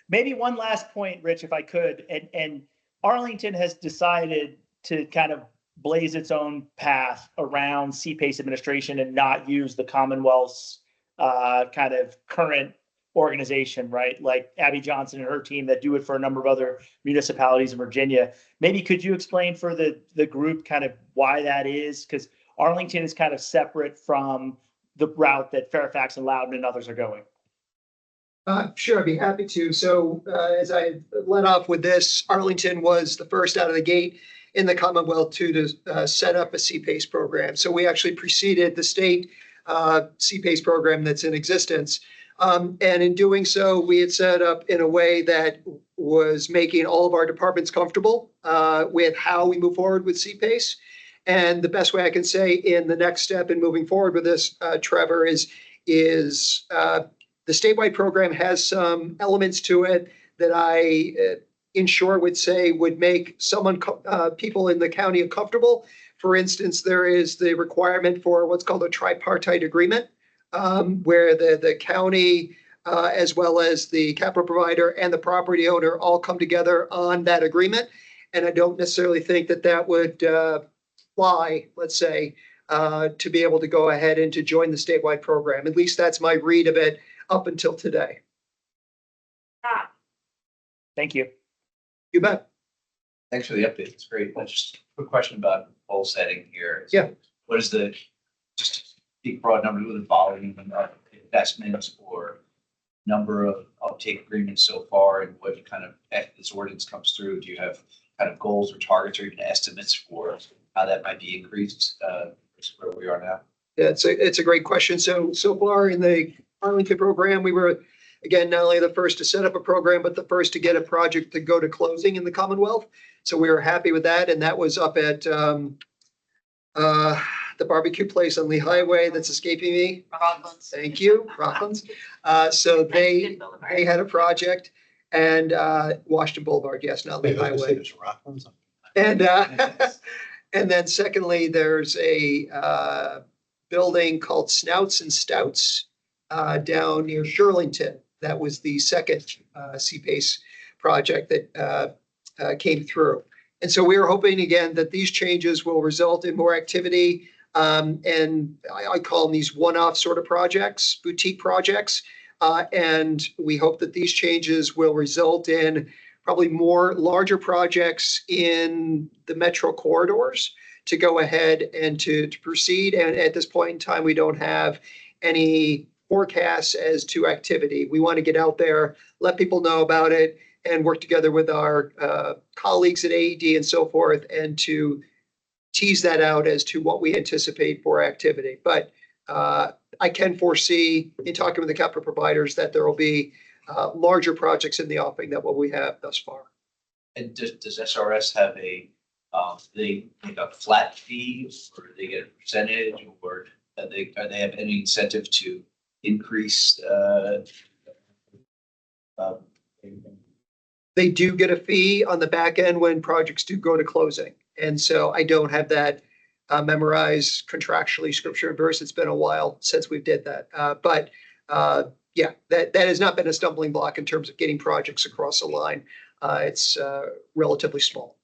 Maybe one last point, Rich, if I could. And Arlington has decided to kind of blaze its own path around CPACE administration and not use the Commonwealth's kind of current organization, right? Like Abby Johnson and her team that do it for a number of other municipalities in Virginia. Maybe could you explain for the group kind of why that is? Because Arlington is kind of separate from the route that Fairfax and Loudoun and others are going. Sure, I'd be happy to. So as I led off with this, Arlington was the first out of the gate in the Commonwealth to set up a CPACE program. So we actually preceded the state CPACE program that's in existence. And in doing so, we had set up in a way that was making all of our departments comfortable with how we move forward with CPACE. And the best way I can say in the next step in moving forward with this, Trevor, is the statewide program has some elements to it that I in short would say would make people in the county uncomfortable. For instance, there is the requirement for what's called a tripartite agreement, where the county, as well as the capital provider and the property owner, all come together on that agreement. And I don't necessarily think that would fly, let's say, to be able to go ahead and to join the statewide program. At least that's my read of it up until today. Thank you. You bet. Thanks for the update. It's great. Just a quick question about goal setting here. Yeah. What is just to speak broad number, with the volume of investments or number of uptake agreements so far, and what kind of, if this ordinance comes through, do you have kind of goals or targets or even estimates for how that might be increased where we are now? Yeah, it's a great question. So far in the Arlington program, we were again, not only the first to set up a program, but the first to get a project to go to closing in the Commonwealth. So we were happy with that. And that was up at the barbecue place on Lee Highway that's escaping me. Rocklands. Thank you, Rocklands. So they had a project and Washington Boulevard, yes, not Lee Highway. And and then secondly, there's a building called Snouts and Stouts down near Shirlington. That was the second CPACE project that came through. And so we are hoping again that these changes will result in more activity. And I call them these one-off sort of projects, boutique projects. And we hope that these changes will result in probably more larger projects in the metro corridors to go ahead and to proceed. And at this point in time, we don't have any forecasts as to activity. We want to get out there, let people know about it, and work together with our colleagues at AED and so forth, and to tease that out as to what we anticipate for activity. But I can foresee in talking with the capital providers that there will be larger projects in the offing than what we have thus far. And does SRS have a, they like a flat fee, or do they get a percentage, or are they have any incentive to increase? They do get a fee on the back end when projects do go to closing. And so I don't have that memorized contractually, scripture and verse. It's been a while since we did that. But yeah, that has not been a stumbling block in terms of getting projects across the line. It's relatively small.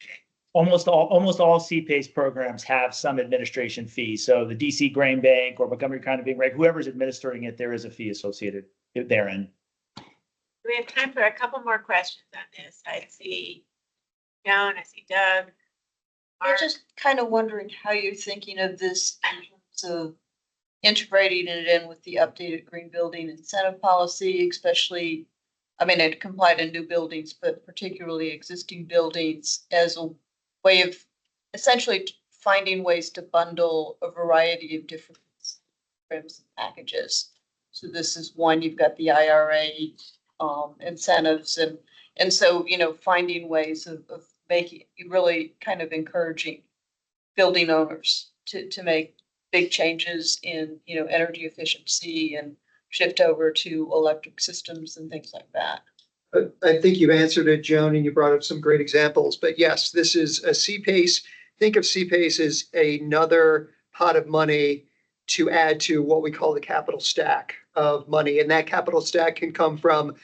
Almost all CPACE programs have some administration fee. So the DC Grain Bank or Montgomery County Bank, right? Whoever's administering it, there is a fee associated therein. We have time for a couple more questions on this. I see Joan, I see Doug. I'm just kind of wondering how you're thinking of this in terms of integrating it in with the updated green building incentive policy, especially, I mean, it can apply to new buildings, but particularly existing buildings as a way of essentially finding ways to bundle a variety of different programs and packages. So this is one, you've got the IRA incentives and so, you know, finding ways of making, really kind of encouraging building owners to make big changes in, you know, energy efficiency and shift over to electric systems and things like that. I think you've answered it, Joan, and you brought up some great examples. But yes, this is a CPACE. Think of CPACE as another pot of money to add to what we call the capital stack of money. And that capital stack can come from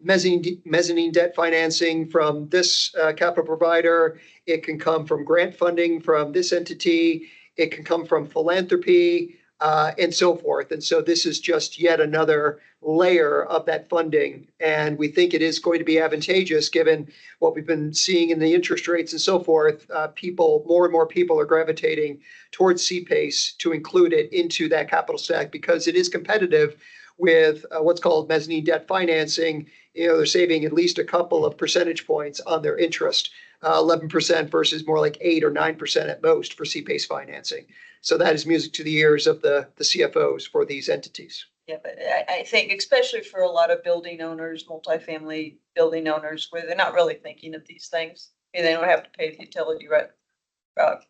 mezzanine debt financing from this capital provider. It can come from grant funding from this entity. It can come from philanthropy and so forth. And so this is just yet another layer of that funding. And we think it is going to be advantageous given what we've been seeing in the interest rates and so forth. More and more people are gravitating towards CPACE to include it into that capital stack because it is competitive with what's called mezzanine debt financing. You know, they're saving at least a couple of percentage points on their interest, 11% versus more like 8 or 9% at most for CPACE financing. So that is music to the ears of the CFOs for these entities. Yeah, but I think especially for a lot of building owners, multifamily building owners, where they're not really thinking of these things. And they don't have to pay the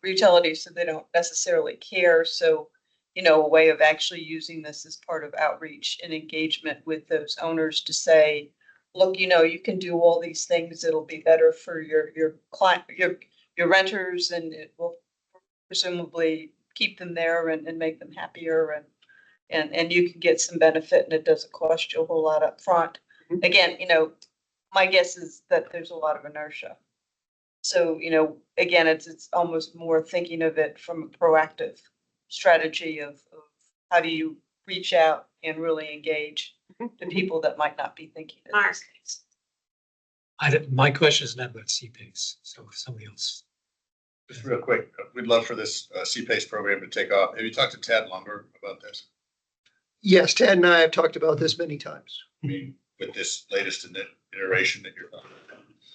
utilities, so they don't necessarily care. So, you know, a way of actually using this as part of outreach and engagement with those owners to say, look, you know, you can do all these things. It'll be better for your client, your renters, and it will presumably keep them there and make them happier, and you can get some benefit, and it doesn't cost you a whole lot up front. Mhm. Again, you know, my guess is that there's a lot of inertia. So, you know, again, it's almost more thinking of it from a proactive strategy of how do you reach out and really engage the people that might not be thinking of Mark. these things. My question is not about CPACE, so if somebody else. Just real quick, we'd love for this CPACE program to take off. Have you talked to Tad Lunger about this? Yes, Ted and I have talked about this many times. I mean, with this latest iteration that you're talking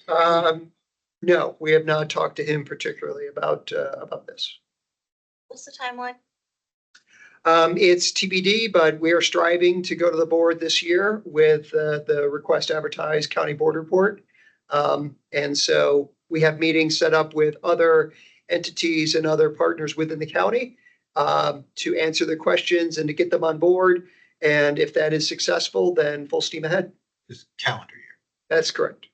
about? No, we have not talked to him particularly about this. What's the timeline? It's TBD, but we are striving to go to the board this year with the request to advertise county board report. And so we have meetings set up with other entities and other partners within the county to answer their questions and to get them on board. And if that is successful, then full steam ahead. This calendar year. That's correct.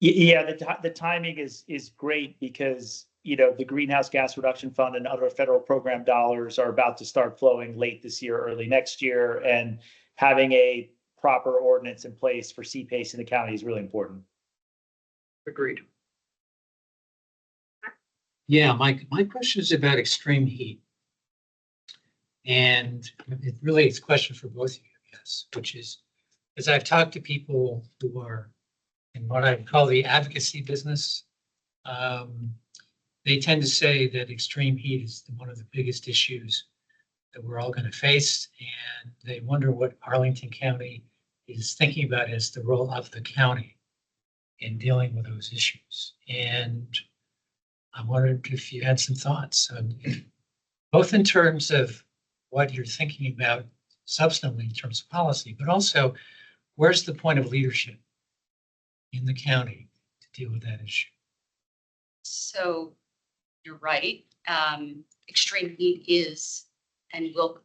Yeah, the timing is great because, you know, the Greenhouse Gas Reduction Fund and other federal program dollars are about to start flowing late this year, early next year, and having a proper ordinance in place for CPACE in the county is really important. Agreed. Yeah, my question is about extreme heat. And it really is a question for both of you, I guess, which is, as I've talked to people who are in what I call the advocacy business, they tend to say that extreme heat is one of the biggest issues that we're all going to face. And they wonder what Arlington County is thinking about as the role of the county in dealing with those issues. And I wondered if you had some thoughts, both in terms of what you're thinking about substantively in terms of policy, but also where's the point of leadership in the county to deal with that issue? So you're right. Extreme heat is and will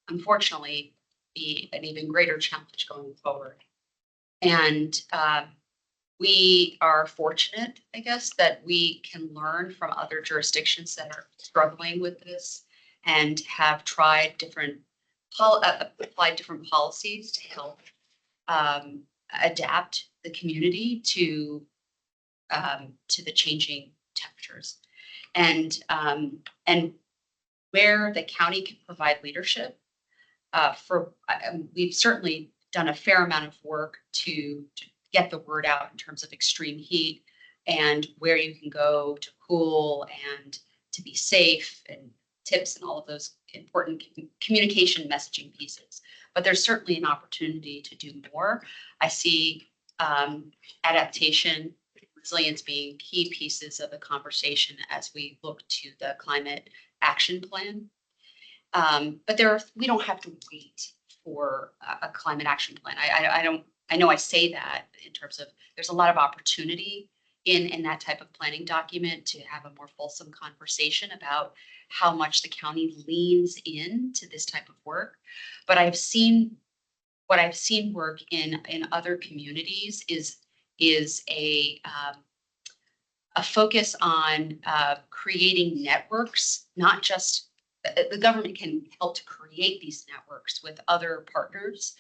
unfortunately be an even greater challenge going forward. And we are fortunate, I guess, that we can learn from other jurisdictions that are struggling with this and have tried applied different policies to help adapt the community to the changing temperatures. And where the county can provide leadership, we've certainly done a fair amount of work to get the word out in terms of extreme heat and where you can go to cool and to be safe and tips and all of those important communication messaging pieces. But there's certainly an opportunity to do more. I see adaptation, resilience being key pieces of the conversation as we look to the climate action plan. But we don't have to wait for a climate action plan. I know I say that in terms of there's a lot of opportunity in that type of planning document to have a more fulsome conversation about how much the county leans into this type of work. But what I've seen work in other communities is a focus on creating networks, not just the government can help to create these networks with other partners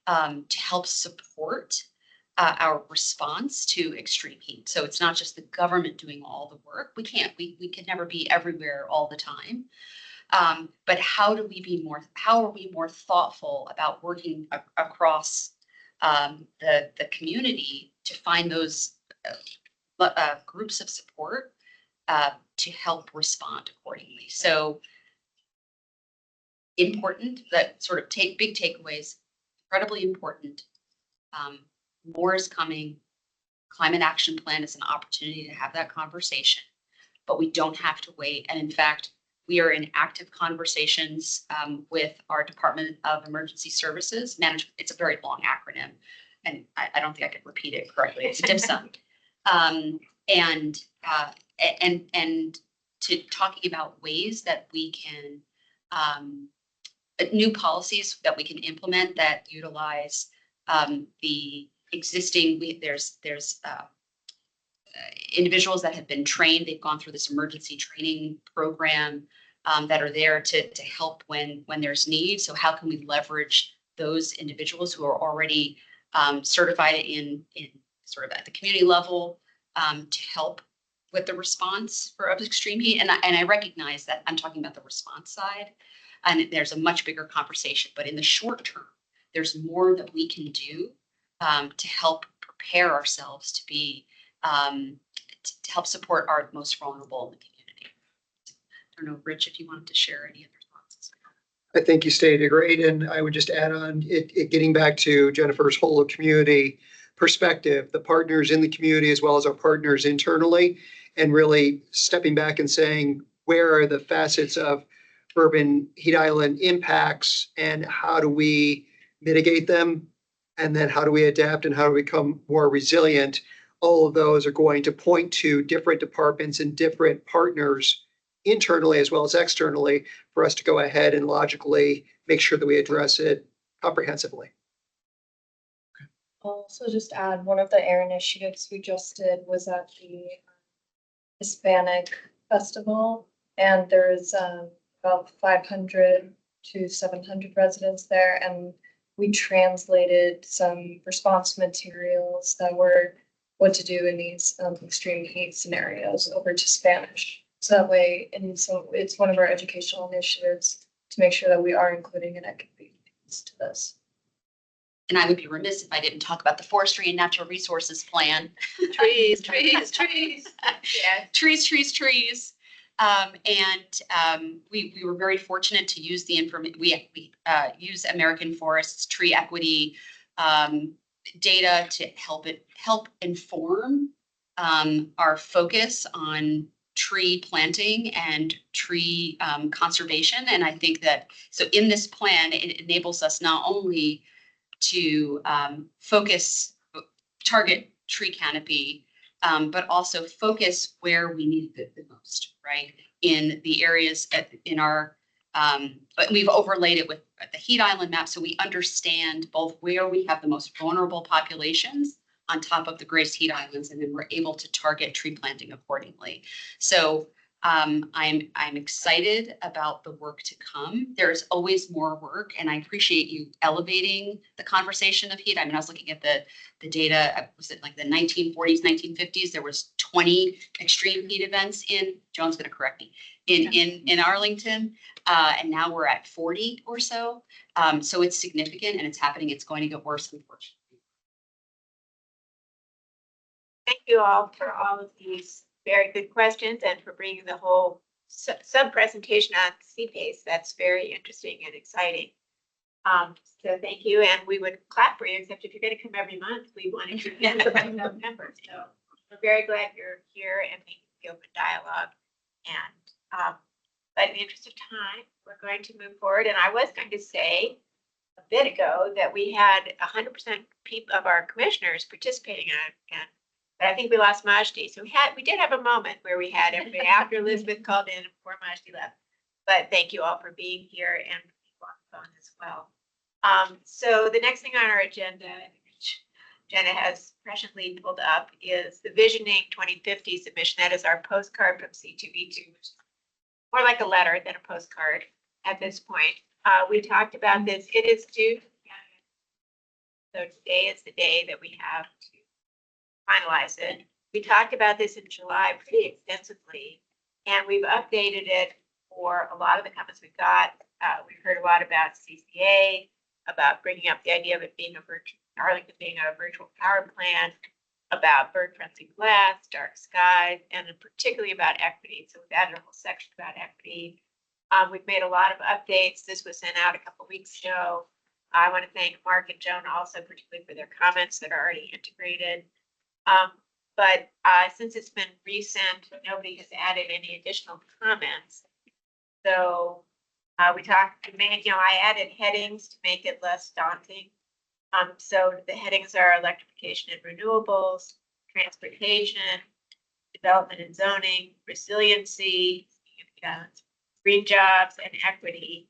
to help support our response to extreme heat. So it's not just the government doing all the work. We can never be everywhere all the time. But how are we more thoughtful about working across the community to find those groups of support to help respond accordingly? So important, that sort of big takeaways, incredibly important. More is coming. Climate action plan is an opportunity to have that conversation, but we don't have to wait. And in fact, we are in active conversations with our Department of Emergency Services Management. It's a very long acronym, and I don't think I could repeat it correctly. It's DIPSA. And to talking about ways that we can new policies that we can implement that utilize the existing. There's individuals that have been trained. They've gone through this emergency training program that are there to help when there's need. So how can we leverage those individuals who are already certified in sort of at the community level to help with the response of extreme heat? And I recognize that I'm talking about the response side, and there's a much bigger conversation. But in the short term, there's more that we can do to help prepare ourselves to be to help support our most vulnerable in the community. I don't know, Rich, if you wanted to share any other thoughts. I think you stated great, and I would just add on it getting back to Jennifer's whole of community perspective, the partners in the community as well as our partners internally, and really stepping back and saying, where are the facets of urban heat island impacts and how do we mitigate them? And then how do we adapt and how do we become more resilient? All of those are going to point to different departments and different partners internally as well as externally for us to go ahead and logically make sure that we address it comprehensively. Also, just add, one of the air initiatives we just did was at the Hispanic Festival, and there's about 500 to 700 residents there, and we translated some response materials that were what to do in these extreme heat scenarios over to Spanish. So that way, and so it's one of our educational initiatives to make sure that we are including an equity piece to this. And I would be remiss if I didn't talk about the Forestry and Natural Resources Plan. Trees, trees, trees. Yeah. Trees. We were very fortunate to use the information. We use American Forest's tree equity data to help inform our focus on tree planting and tree conservation. And I think that so in this plan, it enables us not only to target tree canopy, but also focus where we need it the most, right? In the areas in our, but we've overlaid it with the heat island map so we understand both where we have the most vulnerable populations on top of the Grace heat islands, and then we're able to target tree planting accordingly. So I'm excited about the work to come. There's always more work, and I appreciate you elevating the conversation of heat. I mean, I was looking at the data, was it like the 1940s, 1950s? There was 20 extreme heat events in, Joan's gonna correct me, in Arlington, and now we're at 40 or so. So it's significant and it's happening. It's going to get worse, unfortunately. Thank you all for all of these very good questions and for bringing the whole sub-presentation on CPACE. That's very interesting and exciting. So thank you, and we would clap for you, except if you're going to come every month, we wanted you to come November. So we're very glad you're here and thank you for the open dialogue. And but in the interest of time, we're going to move forward. And I was going to say a bit ago that we had 100% of our commissioners participating on it. But I think we lost Majdi. So we did have a moment where we had everybody after Elizabeth called in and before Majdi left. But thank you all for being here and on the phone as well. So the next thing on our agenda, which Jenna has presciently pulled up, is the Visioning 2050 submission. That is our postcard from C2E2, which is more like a letter than a postcard at this point. We talked about this. It is due. So today is the day that we have to finalize it. We talked about this in July pretty extensively, and we've updated it for a lot of the comments we've got. We've heard a lot about CCA, about bringing up the idea of it being Arlington being a virtual power plant, about bird-friendly glass, dark skies, and particularly about equity. So we've added a whole section about equity. We've made a lot of updates. This was sent out a couple weeks ago. I want to thank Mark and Joan also, particularly for their comments that are already integrated. But since it's been resent, nobody has added any additional comments. So I added headings to make it less daunting. So the headings are electrification and renewables, transportation, development and zoning, resiliency, green jobs, and equity.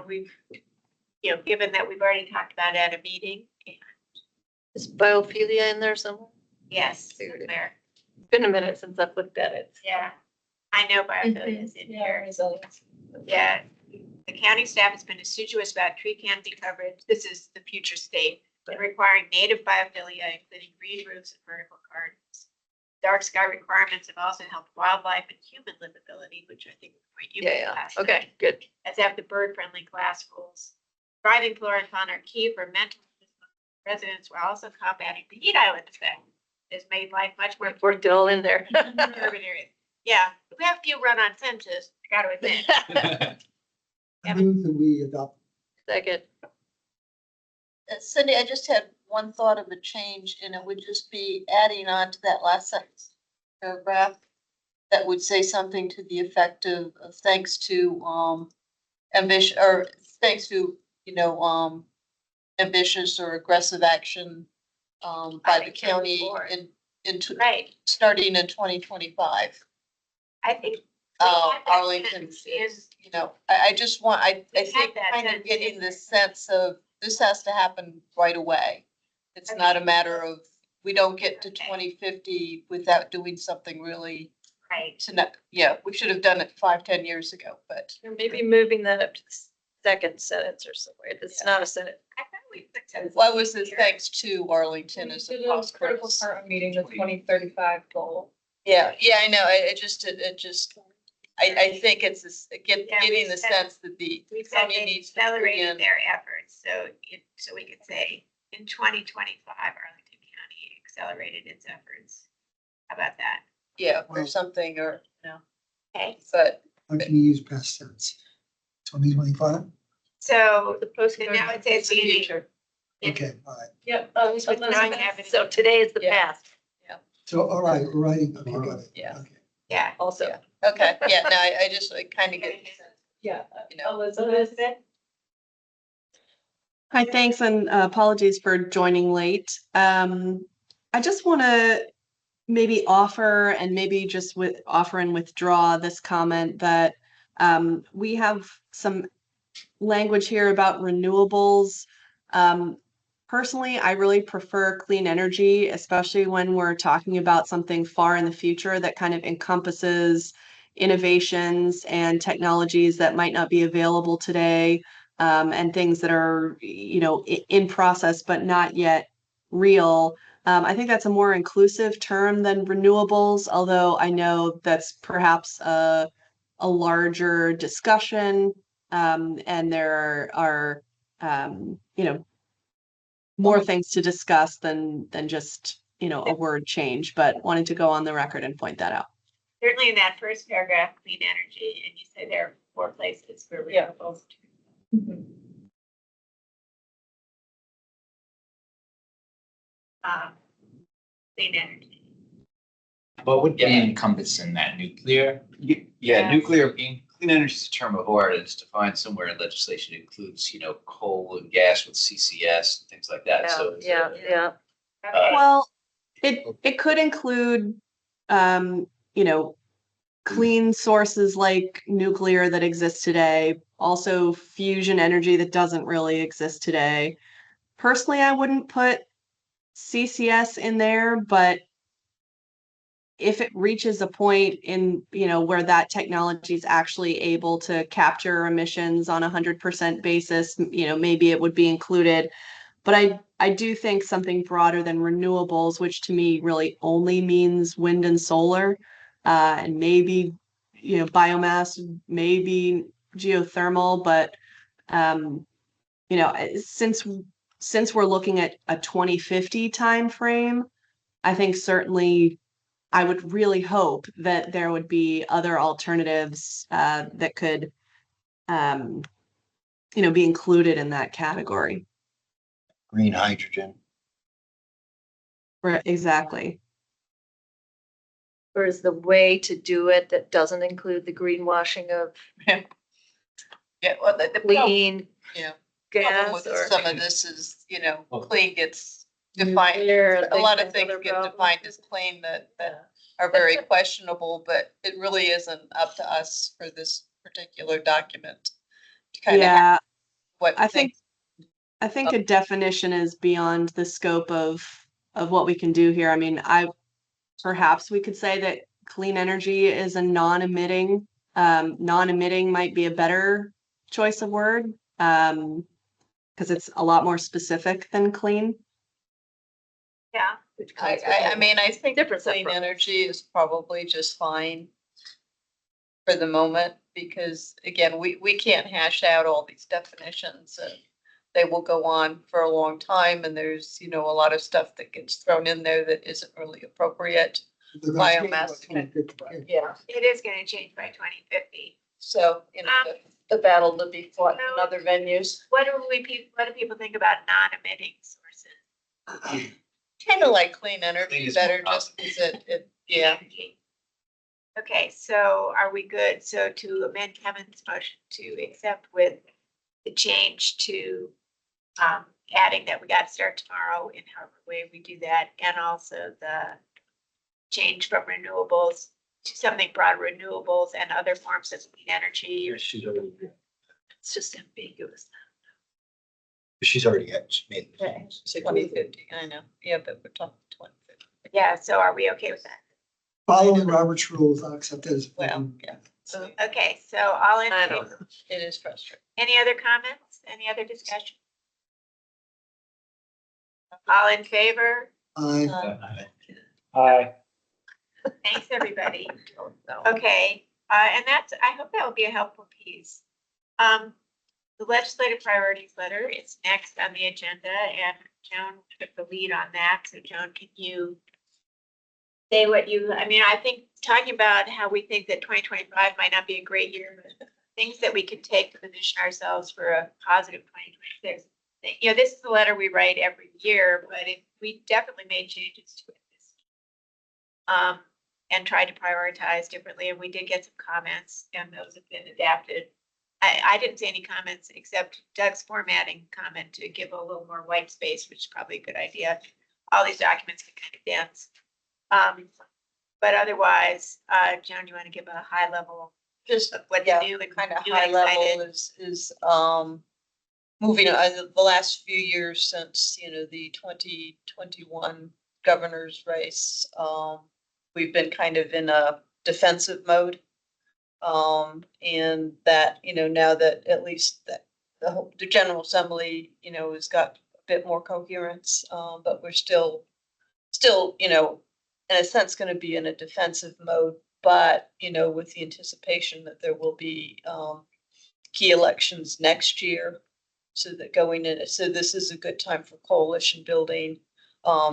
We've given that we've already talked about it at a meeting. Is biophilia in there somewhere? Yes, there. It's been a minute since I've looked at it. Yeah, I know biophilia is in here. Yeah, the county staff has been assiduous about tree canopy coverage. This is the future state, but requiring native biophilia, including green roofs and vertical gardens. Dark sky requirements have also helped wildlife and human livability, which I think you Okay, good. as have the bird-friendly glass rules. Thriving flora and fauna are key for mental residents while also combating the heat island effect. It's made life much more Worked it all in there. in urban areas. Yeah, we have a few run-on sentences, got to admit. I move that we adopt. Second. Cindy, I just had one thought of a change, and it would just be adding on to that last sentence paragraph. that would say something to the effect of thanks to, ambition, or thanks to, ambitious or aggressive action, by the county Right. starting in 2025. I think. Arlington is, I just want, I think that kind of sense, getting isn't this sense of, this has to happen right away. It's not a matter of, we don't get to 2050 without doing something really Right. to not, yeah, we should have done it 5-10 years ago, but. Or maybe moving that up to the second sentence or somewhere. It's not a sentence. I thought we put that. Why was this thanks to Arlington as Did a a cost critical critics? part of meeting the 2035 goal. Yeah, I know, it just, I think it's this, getting the sense that the We said county they needs to put accelerated in. their efforts, so we could say in 2025, Arlington County accelerated its efforts. How about that? Yeah, or something, or, Okay, but. How can you use past tense? 2025? so The post. now it says meeting. Okay, all right. Yep. withdrawing evidence. So today is the Yeah. past. So, all right, we're writing, okay, got it. Yeah. Okay. Yeah. Also. Yeah. Okay, yeah, no, I just kind of get, Yeah. Elizabeth? Hi, thanks, and apologies for joining late. I just want to maybe offer and maybe just offer and withdraw this comment that we have some language here about renewables. Personally, I really prefer clean energy, especially when we're talking about something far in the future that kind of encompasses innovations and technologies that might not be available today, and things that are, in process but not yet real. I think that's a more inclusive term than renewables, although I know that's perhaps a larger discussion, and there are more things to discuss than just a word change, but wanted to go on the record and point that out. Certainly in that first paragraph, clean energy, and you say there are 4 places for renewables. Clean energy. What would Yeah, encompass in that nuclear. Yeah, nuclear, clean energy is a term of art, and it's defined somewhere in legislation, it includes, coal and gas with CCS and things like that, so. Yeah. Well, it could include, clean sources like nuclear that exists today, also fusion energy that doesn't really exist today. Personally, I wouldn't put CCS in there, but if it reaches a point in, where that technology is actually able to capture emissions on 100% basis, maybe it would be included. But I do think something broader than renewables, which to me really only means wind and solar, and maybe, biomass, maybe geothermal, but, since we're looking at a 2050 timeframe, I think certainly I would really hope that there would be other alternatives that could, be included in that category. Green hydrogen. Right, exactly. Or is the way to do it that doesn't include the greenwashing of Yeah, well, the clean problem gas with or some of this is, clean gets defined. nuclear and A lot of like things other get problems. defined as clean that are very questionable, but it really isn't up to us for this particular document to kind of Yeah, what I think a definition is beyond the scope of what we can do here. I mean, perhaps we could say that clean energy is a non-emitting. Non-emitting might be a better choice of word, because it's a lot more specific than clean. Yeah. I mean, I think Different clean separate. energy is probably just fine for the moment, because again, we can't hash out all these definitions, and they will go on for a long time, and there's, a lot of stuff that gets thrown in there that isn't really appropriate. They're gonna change Biomass. by 2050. Yeah. It is gonna change by 2050. So, the battle to be fought in No. other venues. What do people think about non-emitting sources? Kind of like clean energy Clean is better, more just because it, yeah. Energy. Okay, so are we good? So to amend Kevin's motion to accept with the change to adding that we got to start tomorrow in however way we do that, and also the change from renewables to something broad, renewables and other forms of clean energy. She's already, It's just ambiguous. she's already made. the Okay. changes. 2050, I know, yeah, but we're talking 2050. Yeah, so are we okay with that? Following Robert's rules, I'll accept it as. Well, yeah, so Okay, so all in I don't favor? know, it is frustrating. Any other comments? Any other discussion? All in favor? Aye. Thanks, everybody. Okay, and that's, I hope that will be a helpful piece. The legislative priorities letter is next on the agenda, and Joan took the lead on that. So Joan, can you say what you, I mean, I think talking about how we think that 2025 might not be a great year, but things that we can take to position ourselves for a positive 2026. You know, this is the letter we write every year, but we definitely made changes to it this year. And tried to prioritize differently, and we did get some comments, and those have been adapted. I didn't see any comments except Doug's formatting comment to give a little more white space, which is probably a good idea. All these documents get kind of dense. But otherwise, Joan, you want to give a high level Just of what's yeah, new and kind of new high and level excited? is moving the last few years since, you know, the 2021 governor's race. We've been kind of in a defensive mode. And that, you know, now that at least that the General Assembly, you know, has got a bit more coherence, but we're still, you know, in a sense, going to be in a defensive mode, but, you know, with the anticipation that there will be key elections next year. So that going in, so this is a good time for coalition building.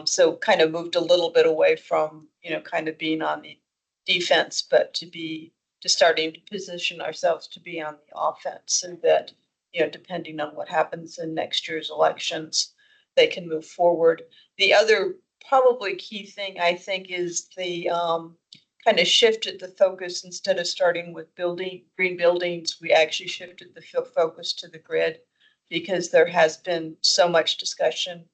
So kind of moved a little bit away from, you know, kind of being on the defense, but to starting to position ourselves to be on the offense so that, you know, depending on what happens in next year's elections, they can move forward. The other probably key thing I think is the kind of shifted the focus. Instead of starting with building green buildings, we actually shifted the focus to the grid, because there has been so much discussion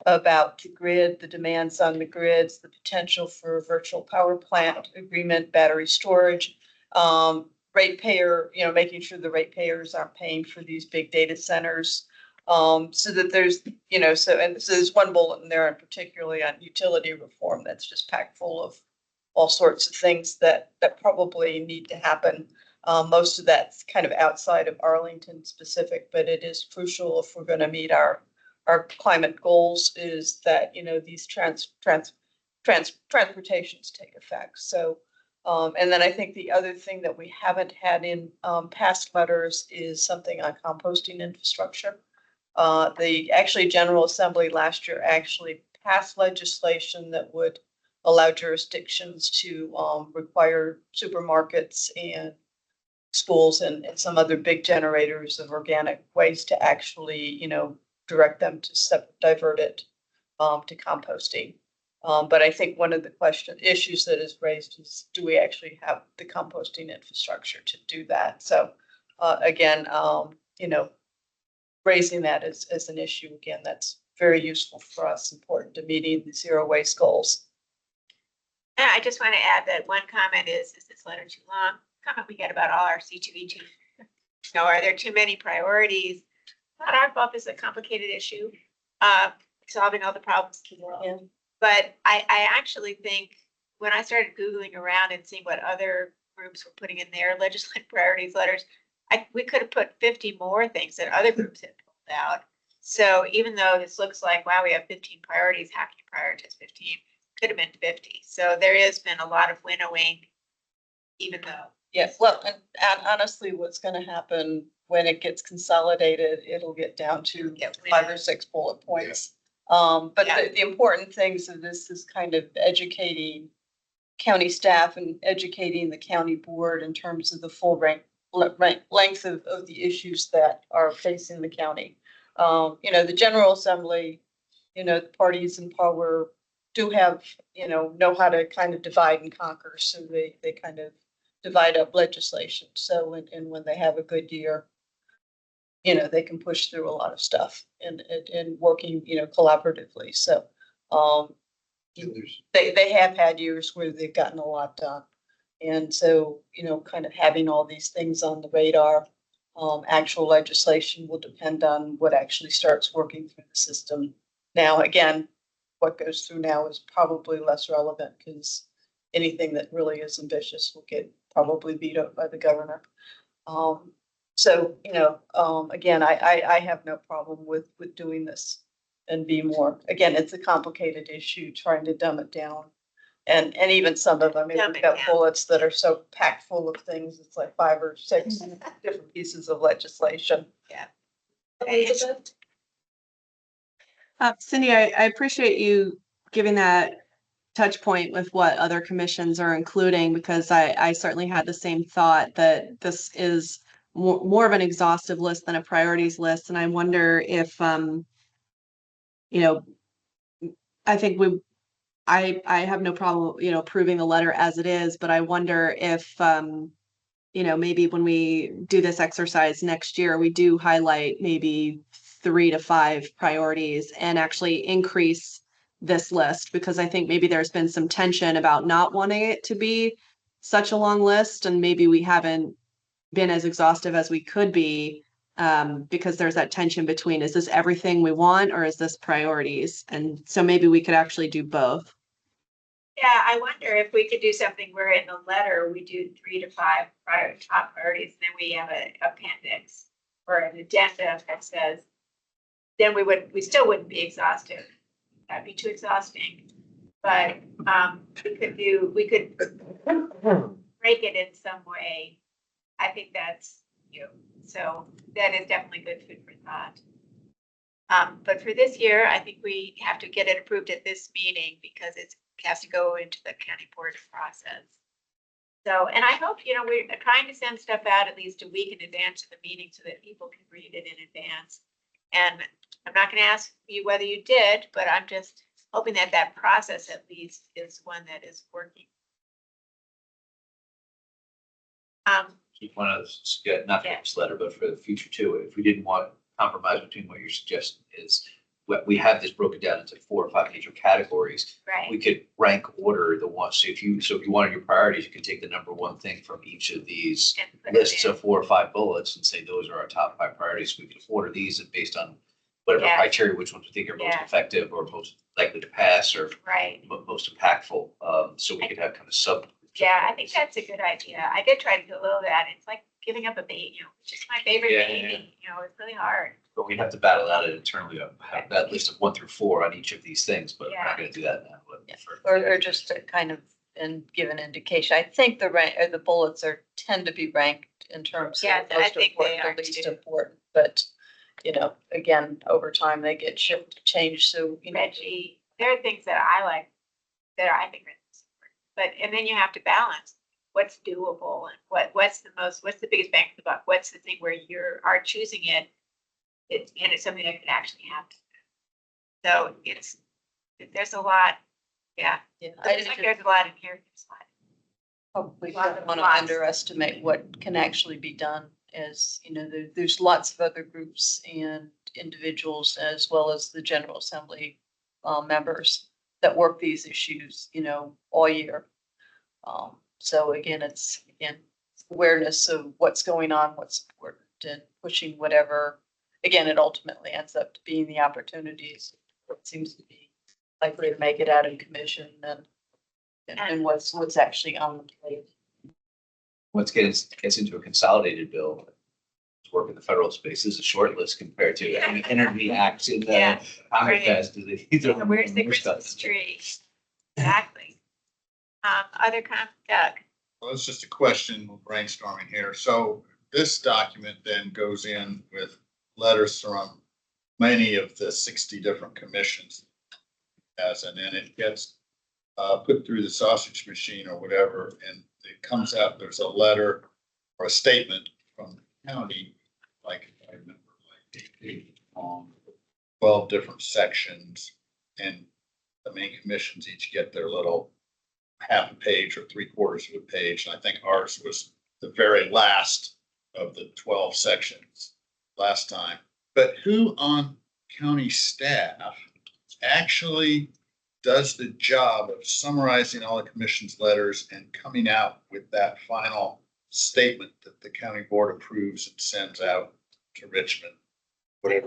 about the grid, the demands on the grids, the potential for a virtual power plant agreement, battery storage, ratepayer, you know, making sure the ratepayers aren't paying for these big data centers. So that there's, you know, so there's one bullet in there, and particularly on utility reform, that's just packed full of all sorts of things that probably need to happen. Most of that's kind of outside of Arlington specific, but it is crucial if we're going to meet our climate goals, is that, you know, these transportations take effect. So, and then I think the other thing that we haven't had in past letters is something on composting infrastructure. The General Assembly last year actually passed legislation that would allow jurisdictions to require supermarkets and schools and some other big generators of organic waste to actually, you know, direct them to divert it to composting. But I think one of the issues that is raised is, do we actually have the composting infrastructure to do that? So again, you know, raising that as an issue, again, that's very useful for us, important to meeting the zero waste goals. And I just want to add that one comment is this letter too long? Comment we get about all our C2E2. You know, are there too many priorities? Not our fault, this is a complicated issue. Solving all the problems in the world. Yeah. But I actually think when I started Googling around and seeing what other groups were putting in their legislative priorities letters, we could have put 50 more things that other groups had pulled out. So even though this looks like, wow, we have 15 priorities, how can you prioritize 15? Could have been 50. So there has been a lot of winnowing, even though. Yes, well, and honestly, what's going to happen when it gets consolidated, it'll get down to 5 or 6 bullet points. But the important things of this is kind of educating county staff and educating the county board in terms of the full length of the issues that are facing the county. You know, the General Assembly, you know, the parties in power do have, you know how to kind of divide and conquer. So they kind of divide up legislation. So, and when they have a good year, you know, they can push through a lot of stuff and working, you know, collaboratively. So, they have had years where they've gotten a lot done. And so, you know, kind of having all these things on the radar, actual legislation will depend on what actually starts working through the system. Now, again, what goes through now is probably less relevant because anything that really is ambitious will get probably vetoed by the governor. So, you know, again, I have no problem with doing this and be more, again, it's a complicated issue, trying to dumb it down. And even some of them, I mean, Dumb we've it got down. bullets that are so packed full of things, it's like 5 or 6 different pieces of legislation. Yeah. Elizabeth? Cindy, I appreciate you giving that touch point with what other commissions are including, because I certainly had the same thought that this is more of an exhaustive list than a priorities list. And I wonder if, you know, I think I have no problem, you know, approving the letter as it is, but I wonder if, you know, maybe when we do this exercise next year, we do highlight maybe 3 to 5 priorities and actually increase this list, because I think maybe there's been some tension about not wanting it to be such a long list, and maybe we haven't been as exhaustive as we could be, because there's that tension between, is this everything we want or is this priorities? And so maybe we could actually do both. Yeah, I wonder if we could do something where in the letter, we do 3 to 5 top priorities, and then we have an appendix or an addenda that says, then we still wouldn't be exhaustive. That'd be too exhausting. But we could break it in some way. I think that's, you know, so that is definitely good food for thought. But for this year, I think we have to get it approved at this meeting because it has to go into the county board process. So, and I hope, you know, we're trying to send stuff out at least a week in advance of the meeting so that people can read it in advance. And I'm not going to ask you whether you did, but I'm just hoping that that process at least is one that is working. Keep one of those, not for this letter, but for the future too. If we didn't want compromise between what you're suggesting is, we have this broken down into 4 or 5 major categories. Right. We could rank order the ones. So if you wanted your priorities, you could take the number 1 thing from each of these lists of 4 or 5 bullets and say, those are our top 5 priorities. We could order these and based on whatever criteria, which ones we think are most effective or most likely to pass or most impactful. So we could have kind of sub. Yeah, I think that's a good idea. I did try to do a little of that. It's like giving up a baby, you know, which is my favorite baby. You know, it's really hard. But we'd have to battle out it internally, have that list of 1 through 4 on each of these things, but we're not gonna do that now. Or just to kind of give an indication. I think the bullets tend to be ranked in terms of most important to least important. But, you know, again, over time they get changed. So, you know, Reggie, there are things that I like that I think are important. But and then you have to balance what's doable and what's the biggest bang for the buck? What's the thing where you are choosing it? It's something that could actually happen. So there's a lot. Yeah. There's a lot in here. Probably don't want to underestimate what can actually be done. As you know, there's lots of other groups and individuals as well as the General Assembly members that work these issues, you know, all year. So again, it's awareness of what's going on, what's important, and pushing whatever. Again, it ultimately ends up being the opportunities. What seems to be likely to make it out in commission and what's actually on the plate. Once gets into a consolidated bill, work in the federal space is a short list compared to energy acts in the Congress. Where's the Christmas tree? Exactly. Other comments, Doug? Well, it's just a question brainstorming here. So this document then goes in with letters from many of the 60 different commissions, and then it gets put through the sausage machine or whatever, and it comes out, there's a letter or a statement from the county, like I remember, like 12 different sections, and the main commissions each get their little half a page or 3/4 of a page. And I think ours was the very last of the 12 sections last time. But who on county staff actually does the job of summarizing all the commission's letters and coming out with that final statement that the county board approves and sends out to Richmond?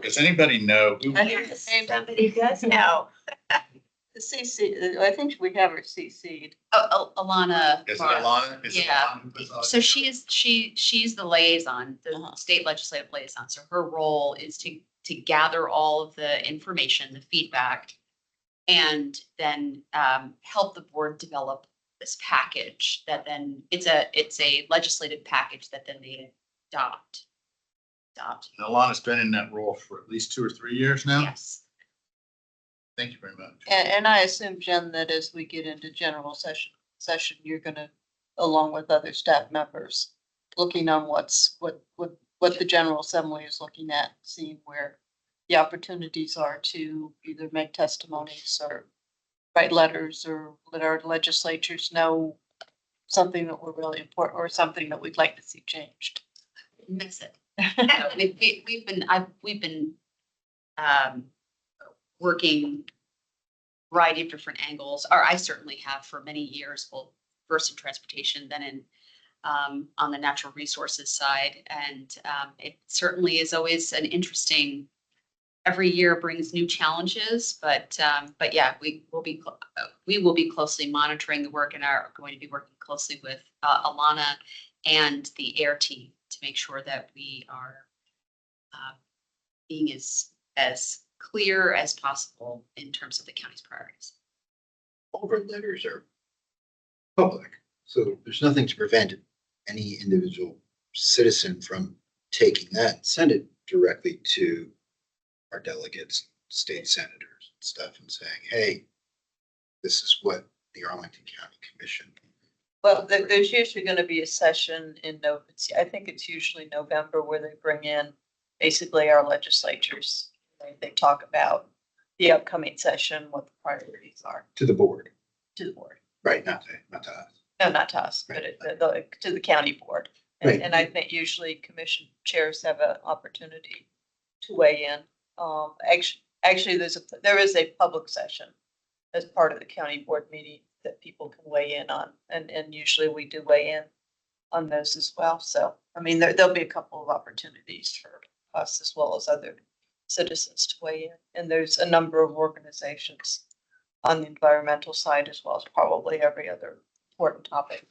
Does anybody know who? Yes, somebody does know. The CC, I think we have her CC'd. Alana. Is it Morris. Alana? Is it Yeah. Alana who puts all that? So she's the liaison, the state legislative liaison. So her role is to gather all of the information, the feedback, and then help the board develop this package that then it's a legislative package that then they adopt. And Alana's been in that role for at least 2 or 3 years now. Yes. Thank you very much. And I assume, Jen, that as we get into general session, you're gonna, along with other staff members, looking on what the General Assembly is looking at, seeing where the opportunities are to either make testimonies or write letters or let our legislatures know something that we're really important or something that we'd like to see changed. Miss it. No, we've been working a variety of different angles, or I certainly have for many years, well, first in transportation, then in on the natural resources side. And it certainly is always an interesting, every year brings new challenges, but yeah, we will be closely monitoring the work and are going to be working closely with Alana and the AIR team to make sure that we are being as clear as possible in terms of the county's priorities. All of our letters are public, so there's nothing to prevent any individual citizen from taking that, and send it directly to our delegates, state senators and stuff, and saying, hey, this is what the Arlington County Commission. Well, there's usually going to be a session in I think it's usually November, where they bring in basically our legislatures. They talk about the upcoming session, what the priorities are To the board, to the board. right? Not to us. No, not to us, but to the county board. Right. And I think usually commission chairs have an opportunity to weigh in. Actually, there is a public session as part of the county board meeting that people can weigh in on, and usually we do weigh in on those as well. So, I mean, there'll be a couple of opportunities for us as well as other citizens to weigh in. And there's a number of organizations on the environmental side, as well as probably every other important topic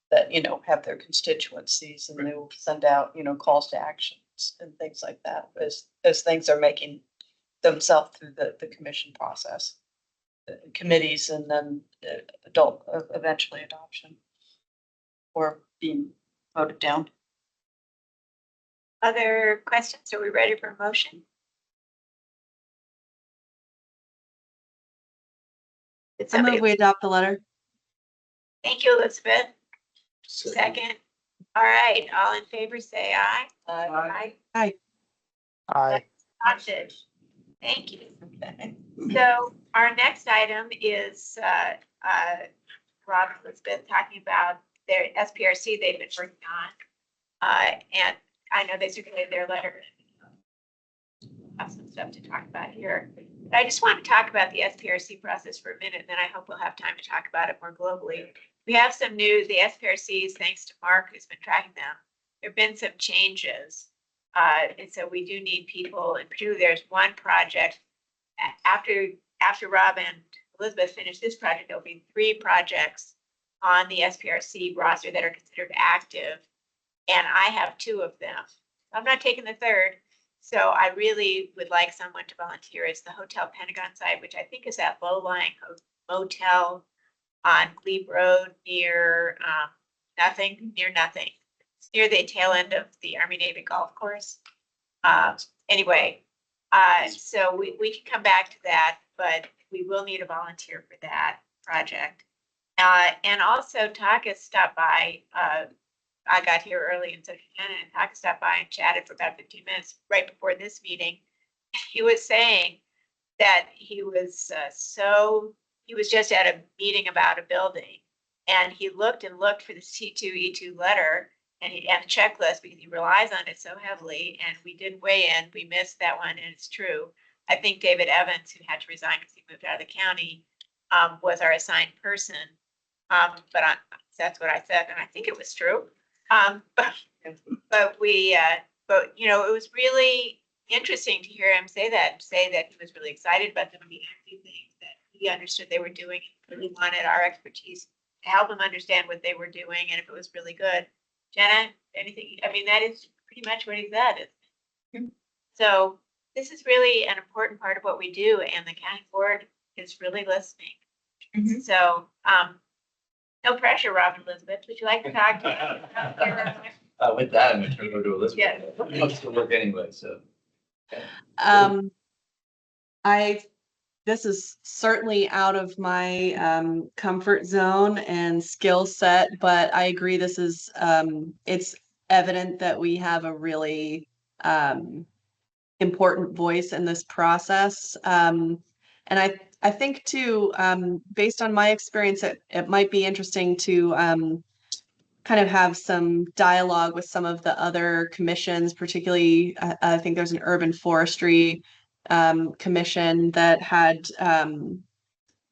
that, have their constituencies, and they will send out, calls to actions and things like that as things are making themselves through the commission process, the committees, and then eventually adoption or being voted down. Other questions? Are we ready for a motion? Did I somebody- move we adopt the letter. Thank you, Elizabeth. Second. All right, all in favor, say aye. Aye. Aye. Aye. Adopted. Thank you. So our next item is Rob and Elizabeth talking about their SPRC they've been working on. And I know they circulated their letter. Have some stuff to talk about here. But I just want to talk about the SPRC process for a minute, and then I hope we'll have time to talk about it more globally. We have some news. The SPRCs, thanks to Mark, who's been tracking them, there have been some changes. And so we do need people, and particularly there's one project. After Rob and Elizabeth finish this project, there'll be 3 projects on the SPRC roster that are considered active. And I have 2 of them. I'm not taking the 3rd. So I really would like someone to volunteer as the Hotel Pentagon site, which I think is that low-lying motel on Glebe Road near nothing. It's near the tail end of the Army Navy Golf Course. Anyway, so we can come back to that, but we will need a volunteer for that project. And also Taka stopped by. I got here early, and so Shannon and Taka stopped by and chatted for about 15 minutes right before this meeting. He was saying that he was just at a meeting about a building, And he looked and looked for the C2E2 letter and the checklist because he relies on it so heavily. And we did weigh in, we missed that one, and it's true. I think David Evans, who had to resign because he moved out of the county, was our assigned person. That's what I said, and I think it was true. But you know, it was really interesting to hear him say that he was really excited about them being active things that he understood they were doing. Really wanted our expertise to help him understand what they were doing and if it was really good. Jenna, anything? I mean, that is pretty much what he said. So this is really an important part of what we do, and the county board is really listening. So, no pressure, Robin Elizabeth. Would you like to talk? With that, I'm gonna turn it over to Elizabeth. Yeah. It to work anyway, so. This is certainly out of my comfort zone and skill set, but I agree this is it's evident that we have a really important voice in this process. And I think too, based on my experience, it might be interesting to kind of have some dialogue with some of the other commissions, particularly I think there's an urban forestry commission that had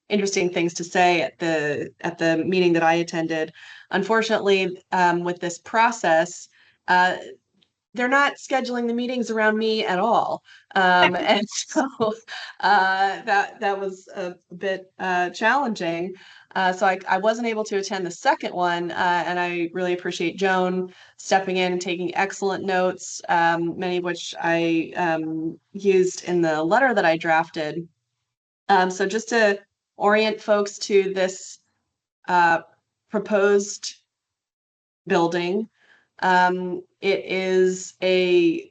interesting things to say at the meeting that I attended. Unfortunately, with this process, they're not scheduling the meetings around me at all. And so that was a bit challenging. So I wasn't able to attend the second one, and I really appreciate Joan stepping in and taking excellent notes, many of which I used in the letter that I drafted. So just to orient folks to this proposed building, it is a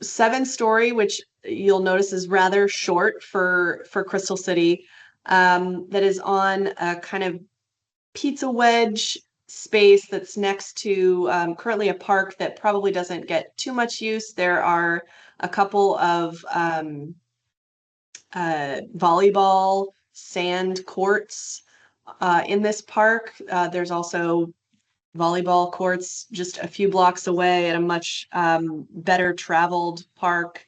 7-story, which you'll notice is rather short for Crystal City, that is on a kind of pizza wedge space that's next to currently a park that probably doesn't get too much use. There are a couple of volleyball sand courts in this park. There's also volleyball courts just a few blocks away at a much better traveled park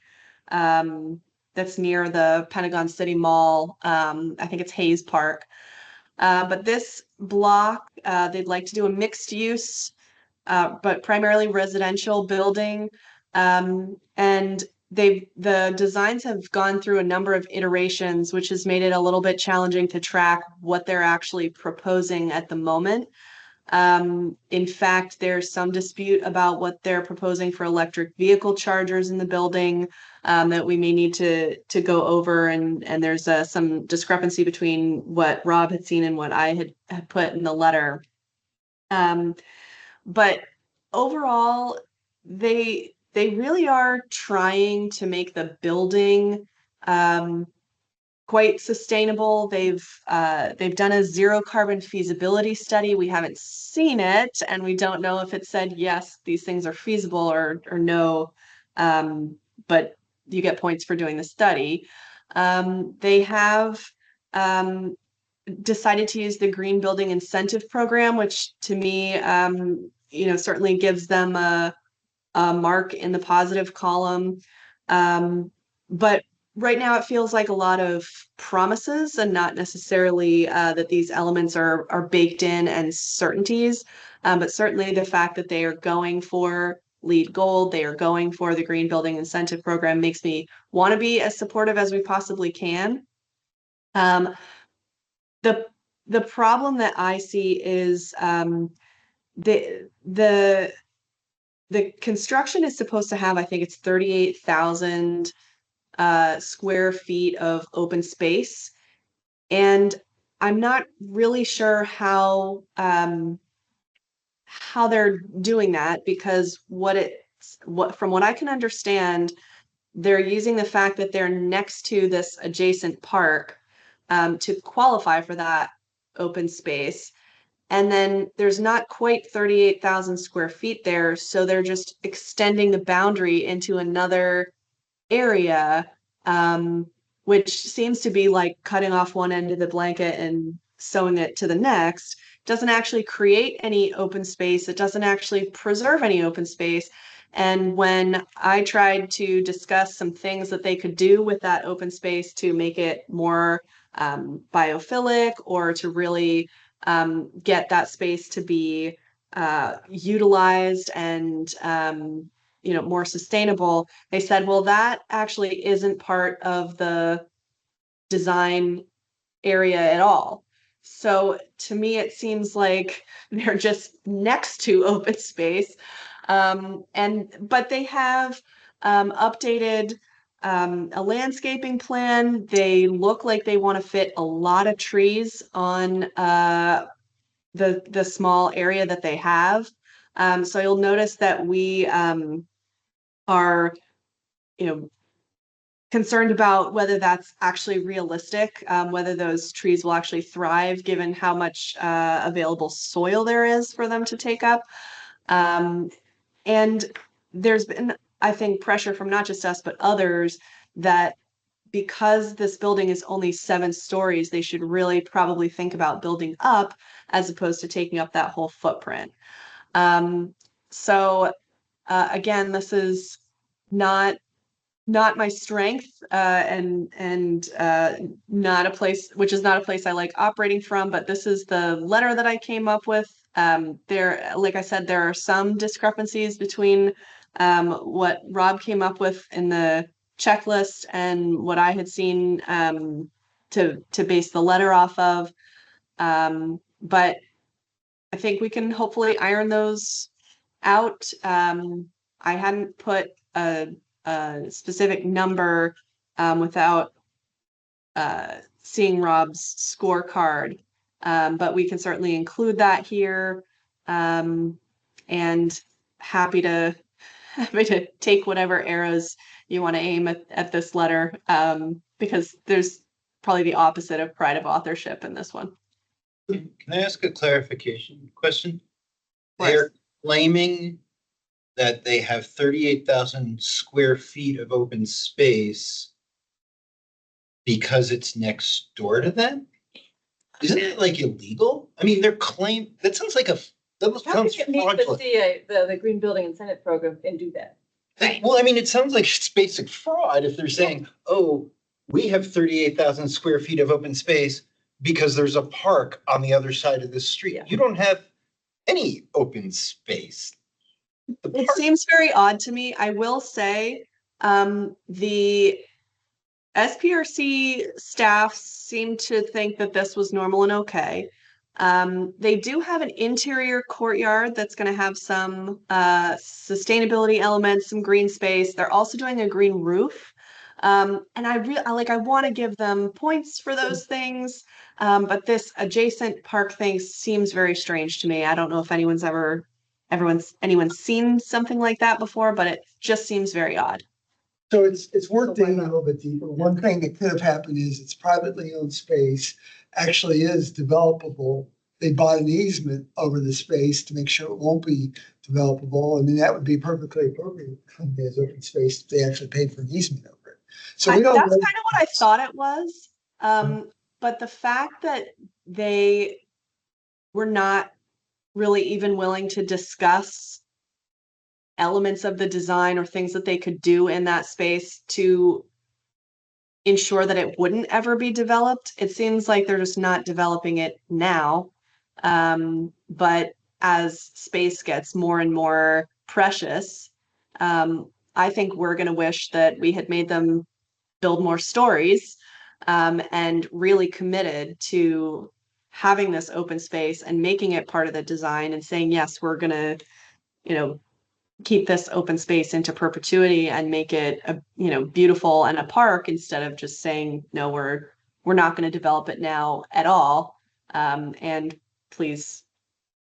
that's near the Pentagon City Mall. I think it's Hayes Park. But this block, they'd like to do a mixed use, but primarily residential building. And the designs have gone through a number of iterations, which has made it a little bit challenging to track what they're actually proposing at the moment. In fact, there's some dispute about what they're proposing for electric vehicle chargers in the building that we may need to go over, and there's some discrepancy between what Rob had seen and what I had put in the letter. But overall, they really are trying to make the building quite sustainable. They've done a zero carbon feasibility study. We haven't seen it, and we don't know if it said yes, these things are feasible or no. But you get points for doing the study. They have decided to use the Green Building Incentive Program, which to me, certainly gives them a mark in the positive column. But right now it feels like a lot of promises and not necessarily that these elements are baked in and certainties. But certainly the fact that they are going for LEED Gold, they are going for the Green Building Incentive Program makes me want to be as supportive as we possibly can. The problem that I see is the construction is supposed to have, I think it's 38,000 square feet of open space. And I'm not really sure how they're doing that, because from what I can understand, they're using the fact that they're next to this adjacent park to qualify for that open space. And then there's not quite 38,000 square feet there. So they're just extending the boundary into another area, which seems to be like cutting off one end of the blanket and sewing it to the next. doesn't actually create any open space. It doesn't actually preserve any open space. And when I tried to discuss some things that they could do with that open space to make it more biophilic, or to really get that space to be utilized and more sustainable, they said, well, that actually isn't part of the design area at all. So to me, it seems like they're just next to open space. But they have updated a landscaping plan. They look like they want to fit a lot of trees on the small area that they have. So you'll notice that we are, concerned about whether that's actually realistic, whether those trees will actually thrive given how much available soil there is for them to take up. And there's been, I think, pressure from not just us, but others that because this building is only 7 stories, they should really probably think about building up as opposed to taking up that whole footprint. So again, this is not my strength, and not a place, which is not a place I like operating from, but this is the letter that I came up with. There, like I said, there are some discrepancies between what Rob came up with in the checklist and what I had seen to base the letter off of. But I think we can hopefully iron those out. I hadn't put a specific number without seeing Rob's scorecard, but we can certainly include that here. And happy to take whatever arrows you want to aim at this letter, because there's probably the opposite of pride of authorship in this one. Can I ask a clarification question? Of course. They're claiming that they have 38,000 square feet of open space because it's next door to them? Isn't it like illegal? I mean, their claim, that sounds like that How sounds can you meet the fraudulent. CA, the Green Building Incentive Program, and do that? Right. Well, I mean, it sounds like it's basic fraud if they're saying, oh, we have 38,000 square feet of open space because there's a park on the other side of the street. Yeah. You don't have any open space. It seems very odd to me. I will say, the SPRC staff seem to think that this was normal and okay. They do have an interior courtyard that's going to have some sustainability elements, some green space. They're also doing a green roof. And I want to give them points for those things. But this adjacent park thing seems very strange to me. I don't know if anyone's seen something like that before, but it just seems very odd. So it's worth digging a little bit deeper. One thing that could have happened is it's privately owned space, actually is developable. They bought an easement over the space to make sure it won't be developable, and then that would be perfectly appropriate as open space if they actually paid for an easement over it. So we don't. That's kind of what I thought it was. But the fact that they were not really even willing to discuss elements of the design or things that they could do in that space to ensure that it wouldn't ever be developed. It seems like they're just not developing it now. But as space gets more and more precious, I think we're going to wish that we had made them build more stories, and really committed to having this open space and making it part of the design and saying, yes, we're going to, keep this open space into perpetuity and make it beautiful and a park, instead of just saying, no, we're not going to develop it now at all. And please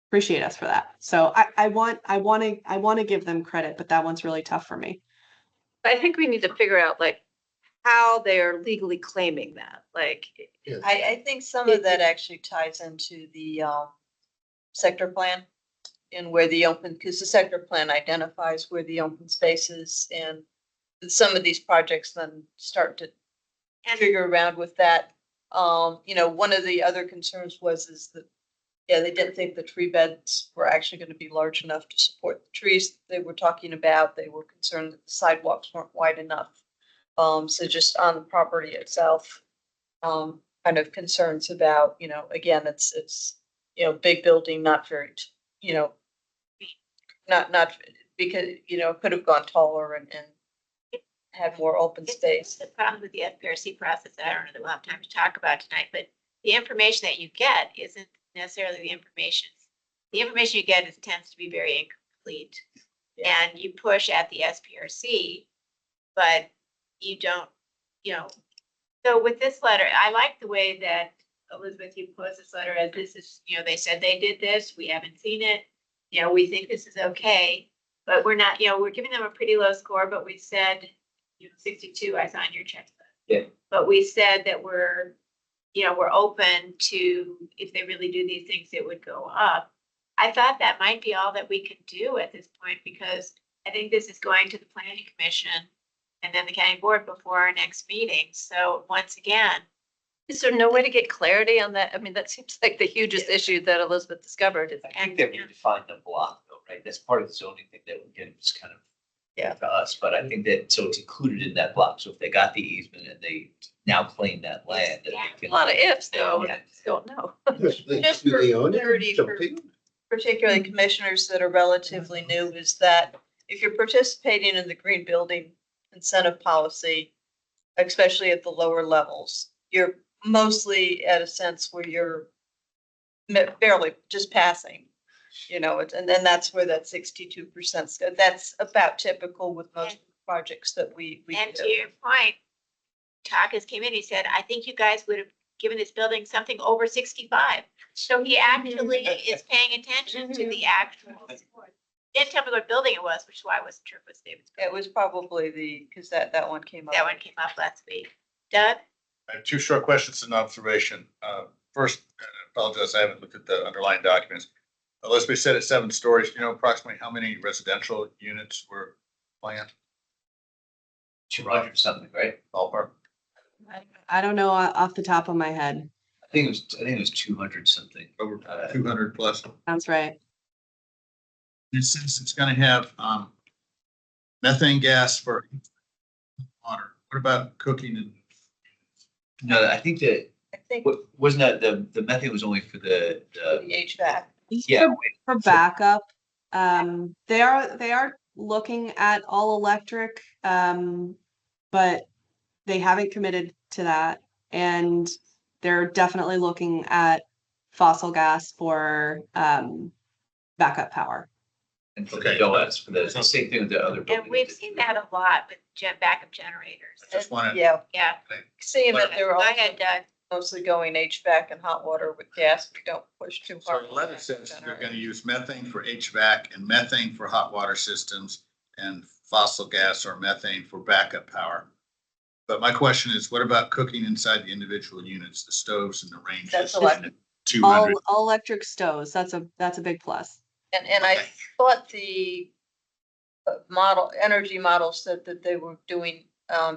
appreciate us for that. So I want to give them credit, but that one's really tough for me. I think we need to figure out how they are legally claiming that, I think some of that actually ties into the sector plan, and where because the sector plan identifies where the open space is, and some of these projects then start to figure around with that. One of the other concerns is that Yeah, they didn't think the tree beds were actually gonna be large enough to support the trees they were talking about. They were concerned that the sidewalks weren't wide enough. So just on the property itself, kind of concerns about, again, it's, big building, not very, you know, not because, it could have gone taller and had more open space. The problem with the FPRC process, I don't know that we'll have time to talk about tonight, but the information that you get isn't necessarily the information. The information you get tends to be very incomplete. Yeah. And you push at the SPRC, but you don't, So with this letter, I like the way that Elizabeth, you posed this letter as this is, they said they did this, we haven't seen it. We think this is okay, but we're not, we're giving them a pretty low score, but we said, 62, I signed your checklist. Yeah. But we said that we're open to, if they really do these things, it would go up. I thought that might be all that we could do at this point, because I think this is going to the planning commission and then the county board before our next meeting. So once again, Is there no way to get clarity on that? I mean, that seems like the hugest issue that Elizabeth discovered is. I think that we define the block though, right? That's part of the zoning thing that would get just kind of. Yeah. To us, but I think that, so it's included in that block. So if they got the easement and they now claim that land. that they A can- lot of ifs though, Yeah. just don't know. Do they own it? clarity for particularly commissioners that are relatively new is that if you're participating in the green building incentive policy, especially at the lower levels, you're mostly at a sense where you're barely just passing, and then that's where that 62%, that's about typical with most projects that we and to do. your point, Takas came in, he said, I think you guys would have given this building something over 65. So he actually is paying attention to the actual. Didn't tell me what building it was, which is why I wasn't sure if it was David's. It was probably because that one came up. That one came up last week. Doug? I have two short questions and observation. First, I apologize, I haven't looked at the underlying documents. Elizabeth said it's 7 stories. Do you know approximately how many residential units were planned? 200 something, right? Ballpark? I don't know off the top of my head. I think it was 200 something. Over 200 plus. Sounds right. It says it's gonna have methane gas for water. What about cooking and? No, I think that, I think wasn't that the methane was only for the the HVAC. yeah. For backup, they are looking at all electric, but they haven't committed to that. And they're definitely looking at fossil gas for backup power. And for the donuts, for the same thing with the other. And building. we've seen that a lot with backup generators. I just wanted. Yeah, Yeah. seeing that they were Go also ahead, Doug. mostly going HVAC and hot water with gas, we don't push too So hard. the letter says they're gonna use methane for HVAC and methane for hot water systems and fossil gas or methane for backup power. But my question is, what about cooking inside the individual units, the stoves and the ranges? That's electric. 200. All electric stoves. That's a big plus. And I thought the energy model said that they were doing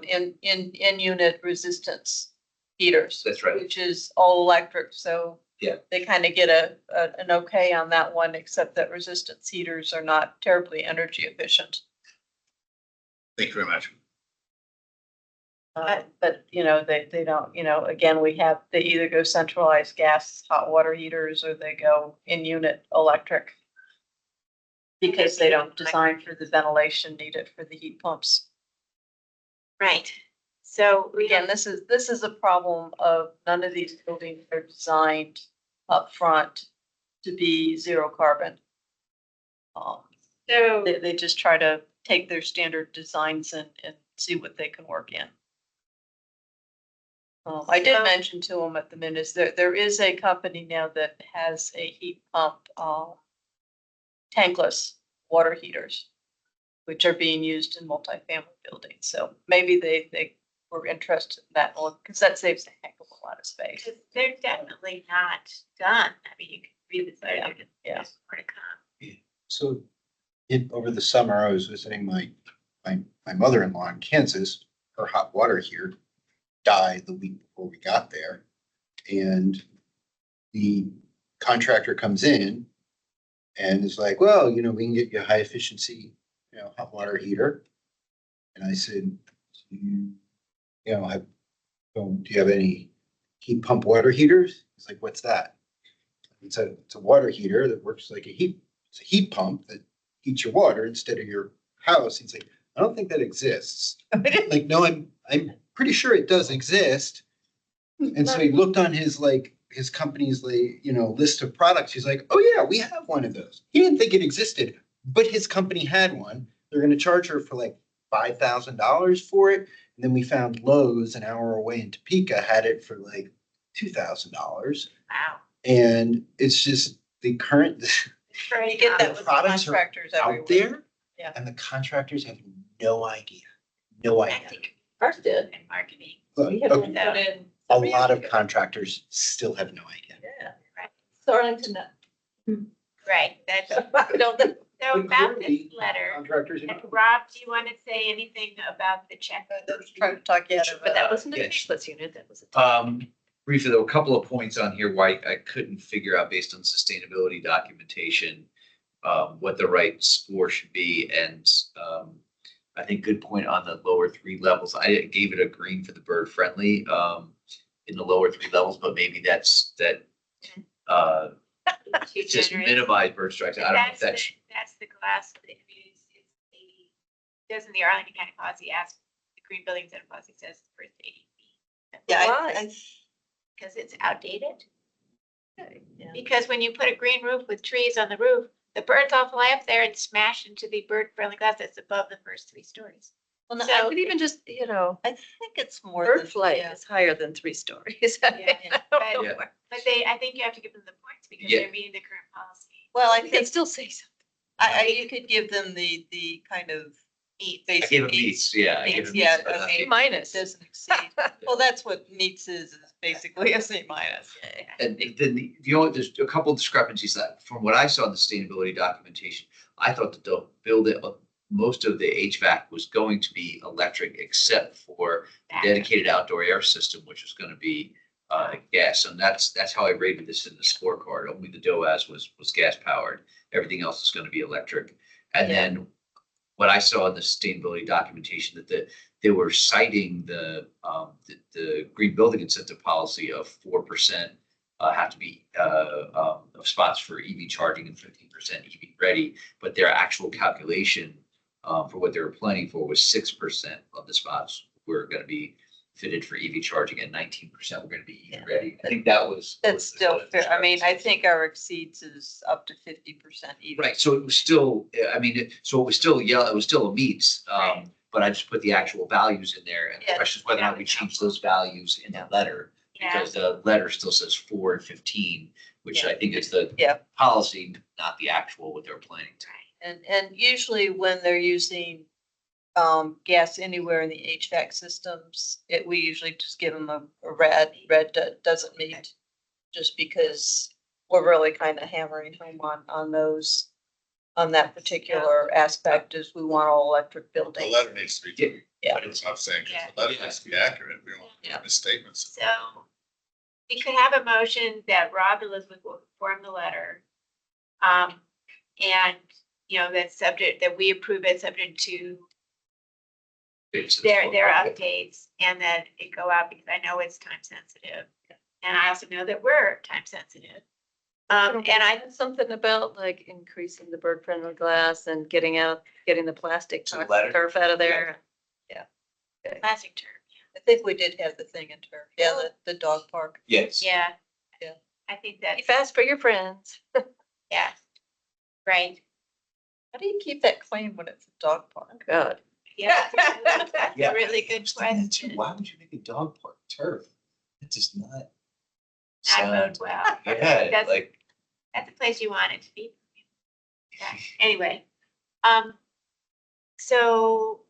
in unit resistance heaters. That's right. Which is all electric, so. Yeah. They kind of get an okay on that one, except that resistance heaters are not terribly energy efficient. Thank you very much. But they don't, again, they either go centralized gas, hot water heaters, or they go in unit electric. Because they don't design for the ventilation needed for the heat pumps. Right. So Again, this is a problem of none of these buildings are designed up front to be zero carbon. So They just try to take their standard designs and see what they can work in. I did mention to them at the minutes, there is a company now that has a heat pump, tankless water heaters, which are being used in multifamily buildings. So maybe they were interested in that one, because that saves a heck of a lot of space. they're definitely not done. I mean, you can read this letter. Yeah. There's more to come. So over the summer, I was visiting my mother-in-law in Kansas. Her hot water here died the week before we got there. And the contractor comes in and is like, well, you know, we can get you a high efficiency, you know, hot water heater. And I said, do you have any heat pump water heaters? He's like, what's that? It's a water heater that works like it's a heat pump that heats your water instead of your house. He's like, I don't think that exists. Like, no, I'm pretty sure it does exist. And so he looked on his company's list of products. He's like, oh yeah, we have one of those. He didn't think it existed, but his company had one. They're going to charge her for like $5,000 for it. And then we found Lowe's an hour away in Topeka had it for like $2,000. Wow. And it's just the current You get that with products are contractors everywhere. out there, Yeah. and the contractors have no idea. No I idea. think ours did in marketing. Look, We have a- put in. A lot of contractors still have no idea. Yeah. Right. So Arlington, Right, that's, I don't know. so about this letter, Contractors. and Rob, do you want to say anything about the check? Trying to talk you out of it. But that wasn't a Yes. cashless unit, that was a. Briefly, there were a couple of points on here why I couldn't figure out based on sustainability documentation, what the right score should be. And I think good point on the lower three levels. I gave it a green for the bird friendly in the lower three levels, but maybe that's Too just generous. minimize bird strikes. I don't know if that's. That's the glass, I mean, doesn't the Arlington County policy ask, the green buildings and policy says the first 80 feet? Yeah, Because it's outdated. Yeah. Because when you put a green roof with trees on the roof, the birds all fly up there and smash into the bird-friendly glass that's above the first 3 stories. Well, no, So- I would even just, I think it's more. bird than- flight yeah. is higher than 3 stories. I Yeah, don't know but- where. But I think you have to give them the points because Yeah. they're meeting the current policy. Well, I You can think still say something. you could give them the kind of Meat. I basic gave them needs. meats. Yeah. I gave Needs, them yeah, meats, but not okay. A. Minus. Doesn't exceed. Well, that's what meets is basically a C minus. And then there's a couple of discrepancies that from what I saw in the sustainability documentation, I thought that the most of the HVAC was going to be electric except for the dedicated outdoor air system, which was going to be gas. And that's how I rated this in the scorecard. Only the DOAS was gas powered. Everything else is going to be electric. And then what I saw in the sustainability documentation that they were citing the green building incentive policy of 4% have to be of spots for EV charging and 15% EV ready, but their actual calculation for what they were planning for was 6% of the spots were going to be fitted for EV charging and 19% were going to be EV ready. I think that's Still fair. I mean, I think our exceeds is up to 50% even. right. So it was still, it was still it was still a meets. But I just put the actual values in there, and the Yeah. question is whether or not we change those values in the letter. Yeah. Because the letter still says 4 and 15, which I think is the Yeah. policy, not the actual what they're planning to. And usually when they're using gas anywhere in the HVAC systems, we usually just give them a red. Red doesn't meet, just because we're really kind of hammering home on those, on that particular aspect is we want all electric The buildings. letter needs to be. Yeah. That's what I'm saying. Yeah. The letter needs to be accurate. We don't Yeah. have misstatements. So we could have a motion that Rob Elizabeth will form the letter. And, that's subject, that we approve it subject to their updates and that it go out because I know it's time sensitive. And I also know that we're time sensitive. And I, Something about like increasing the bird friendly glass and getting the plastic So the letter? turf out of there. plastic turf, I think we did have the thing in turf. Yeah, the dog park. Yes. yeah. Yeah. I think that, Be fast for your friends. yeah, right, How do you keep that clean when it's a dog park? God. yeah. That's Yeah. a really good Understand that too. question. Why would you make a dog park turf? It does not. Not sound- bode well. Yeah, That's- like, That's the place you want it to be. Yeah, anyway, so,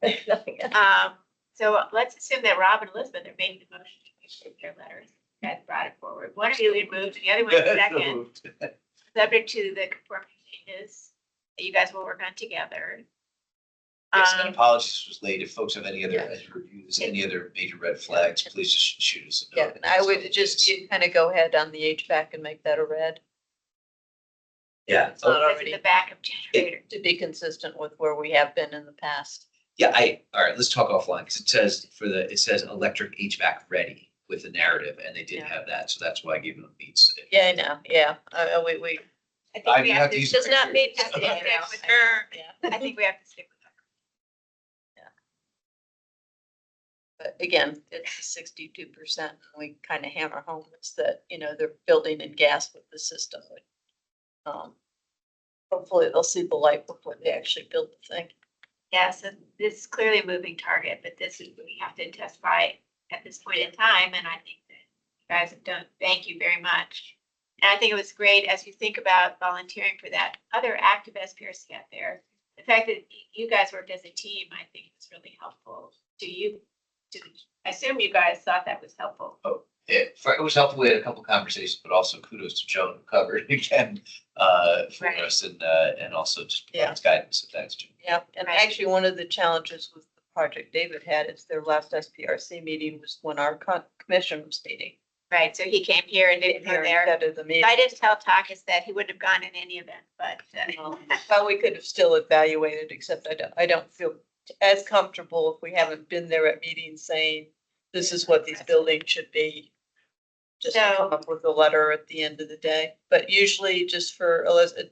so let's assume that Rob and Elizabeth are making the motion to approve their letters. Guys brought it forward. One of you would move, and the other one second, subject to the conforming changes that you guys will work on together. yes, and apologies, this was late. If folks have any other, as you review this, any other major red flags, please just shoot us a Yeah, note. and I would just kind of go ahead on the HVAC and make that a red. Yeah. It's not This is already the backup generator. to be consistent with where we have been in the past. Yeah, all right, let's talk offline, because it says electric HVAC ready with the narrative, and they did Yeah. have that, so that's why I gave them beats. Yeah, I know, yeah, we, I think we you have have to, to use does not meet. have to stick with her. Yeah. I think we have to stick with her. But again, it's 62%. We kind of hammer home is that, they're building in gas with the system. Hopefully they'll see the light before they actually build the thing. Yeah, so this is clearly a moving target, but this is what we have to intensify at this point in time, and I think that you guys have done, thank you very much. And I think it was great as you think about volunteering for that other active SPRC out there. The fact that you guys worked as a team, I think was really helpful to you. I assume you guys thought that was helpful. It was helpful. We had a couple of conversations, but also kudos to Joan, who covered again for Right. us, and also just provides guidance. So thanks, Joan. Yeah, and actually one of the challenges with the project David had is their last SPRC meeting was when our commission was meeting. Right, so he came here and didn't go Here there. instead of the meeting. I didn't tell Takis that he wouldn't have gone in any event, but Well, we could have still evaluated, except I don't feel as comfortable if we haven't been there at meetings saying, this is what these buildings should be. Just to come up with a letter at the end of the day, but usually just for Elizabeth,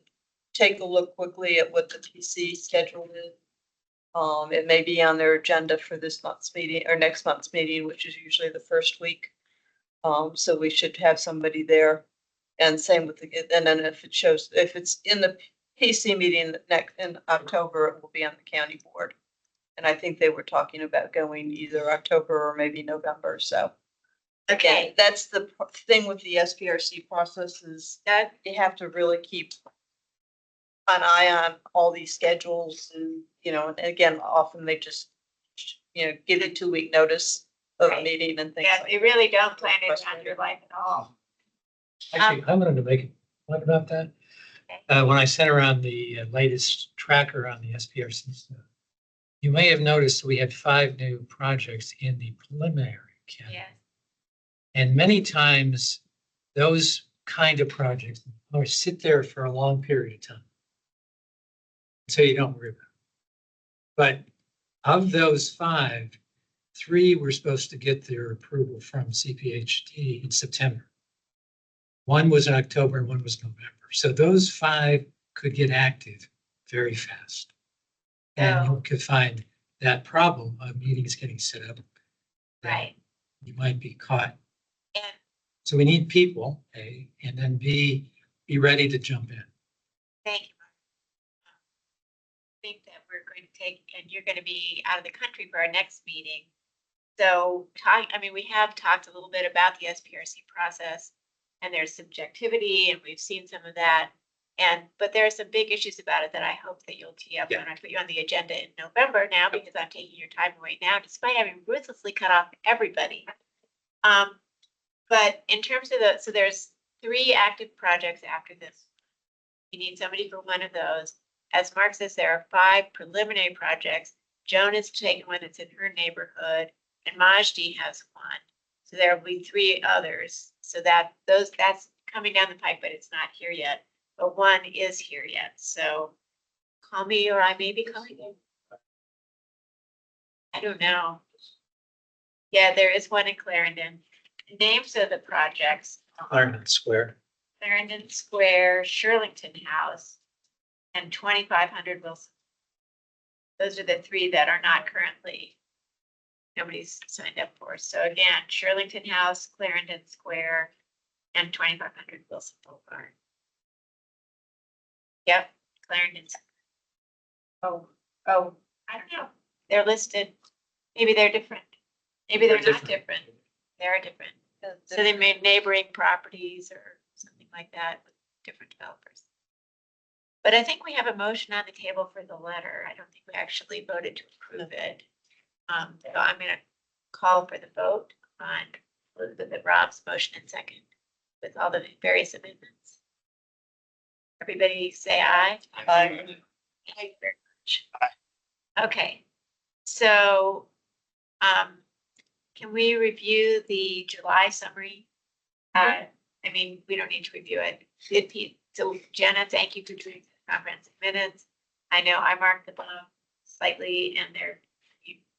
take a look quickly at what the PC schedule is. It may be on their agenda for this month's meeting or next month's meeting, which is usually the first week. So we should have somebody there. And same with and then if it's in the PC meeting in October, it will be on the county board. And I think they were talking about going either October or maybe November, so. okay. Again, that's the thing with the SPRC process is that you have to really keep an eye on all these schedules and, and again, often they just, give you 2-week notice of a meeting and things Yeah, like they really don't plan it on your life at all. Actually, I wanted to make a point about that. When I sent around the latest tracker on the SPRC stuff, you may have noticed we had 5 new projects in the preliminary category. Yeah. And many times, those kind of projects sit there for a long period of time. So you don't worry about it. But of those 5, 3 were supposed to get their approval from CPHD in September. 1 was in October and 1 was November. So those 5 could get active very fast. And you could find that problem of meetings getting set up. Right. You might be caught. And So we need people, A, and then B, be ready to jump in. thank you. I think that we're going to take, and you're going to be out of the country for our next meeting. So we have talked a little bit about the SPRC process and there's subjectivity and we've seen some of that. But there are some big issues about it that I hope that you'll tee up when I put you on the agenda in November now, because I'm taking your time away now, despite having ruthlessly cut off everybody. But in terms of so there's 3 active projects after this. You need somebody for one of those. As Mark says, there are 5 preliminary projects. Joan is taking one that's in her neighborhood, and Majdi has one. So there will be 3 others. So that's coming down the pipe, but it's not here yet. But 1 is here yet. So call me, or I may be calling you. I don't know. Yeah, there is one in Clarendon. Names of the projects: Clarendon Square. Clarendon Square, Shirlington House, and 2500 Wilson. Those are the 3 that are not currently, nobody's signed up for. So again, Shirlington House, Clarendon Square, and 2500 Wilson Boulevard. Yep, Clarendon. Oh, I don't know. They're listed. Maybe they're different. Maybe they're not different. They're different. So they made neighboring properties or something like that with different developers. But I think we have a motion on the table for the letter. I don't think we actually voted to approve it. So I'm going to call for the vote on Elizabeth Rob's motion and second with all the various amendments. Everybody say aye. Aye. Thank you very much. Okay, so can we review the July summary? We don't need to review it. So Jenna, thank you for doing the comprehensive minutes. I know I marked them up slightly and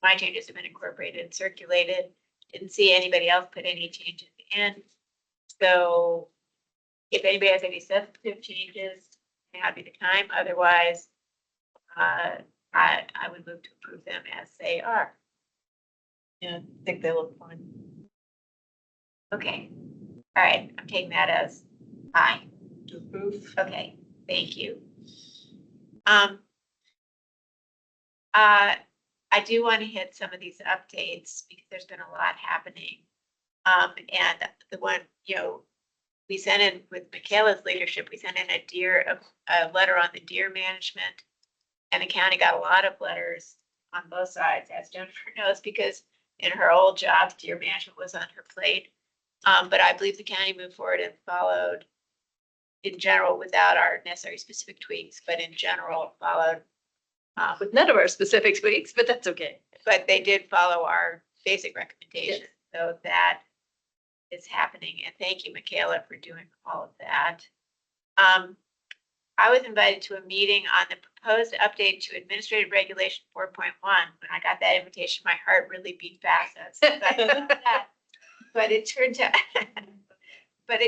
my changes have been incorporated and circulated. Didn't see anybody else put any changes in. So if anybody has any substantive changes, now would be the time. Otherwise, I would move to approve them as they are. Yeah, I think they look fine. Okay. All right. I'm taking that as aye. To approve. Okay. Thank you. I do want to hit some of these updates because there's been a lot happening. And the one, we sent in with Michaela's leadership, we sent in a letter on the deer management. And the county got a lot of letters on both sides, as Jennifer knows, because in her old job, deer management was on her plate. But I believe the county moved forward and followed in general without our necessary specific tweaks, but in general followed. With none of our specific tweaks, but that's okay. But they did follow our basic recommendations, so that is happening. And thank you, Michaela, for doing all of that. I was invited to a meeting on the proposed update to Administrative Regulation 4.1. When I got that invitation, my heart really beat fast. But it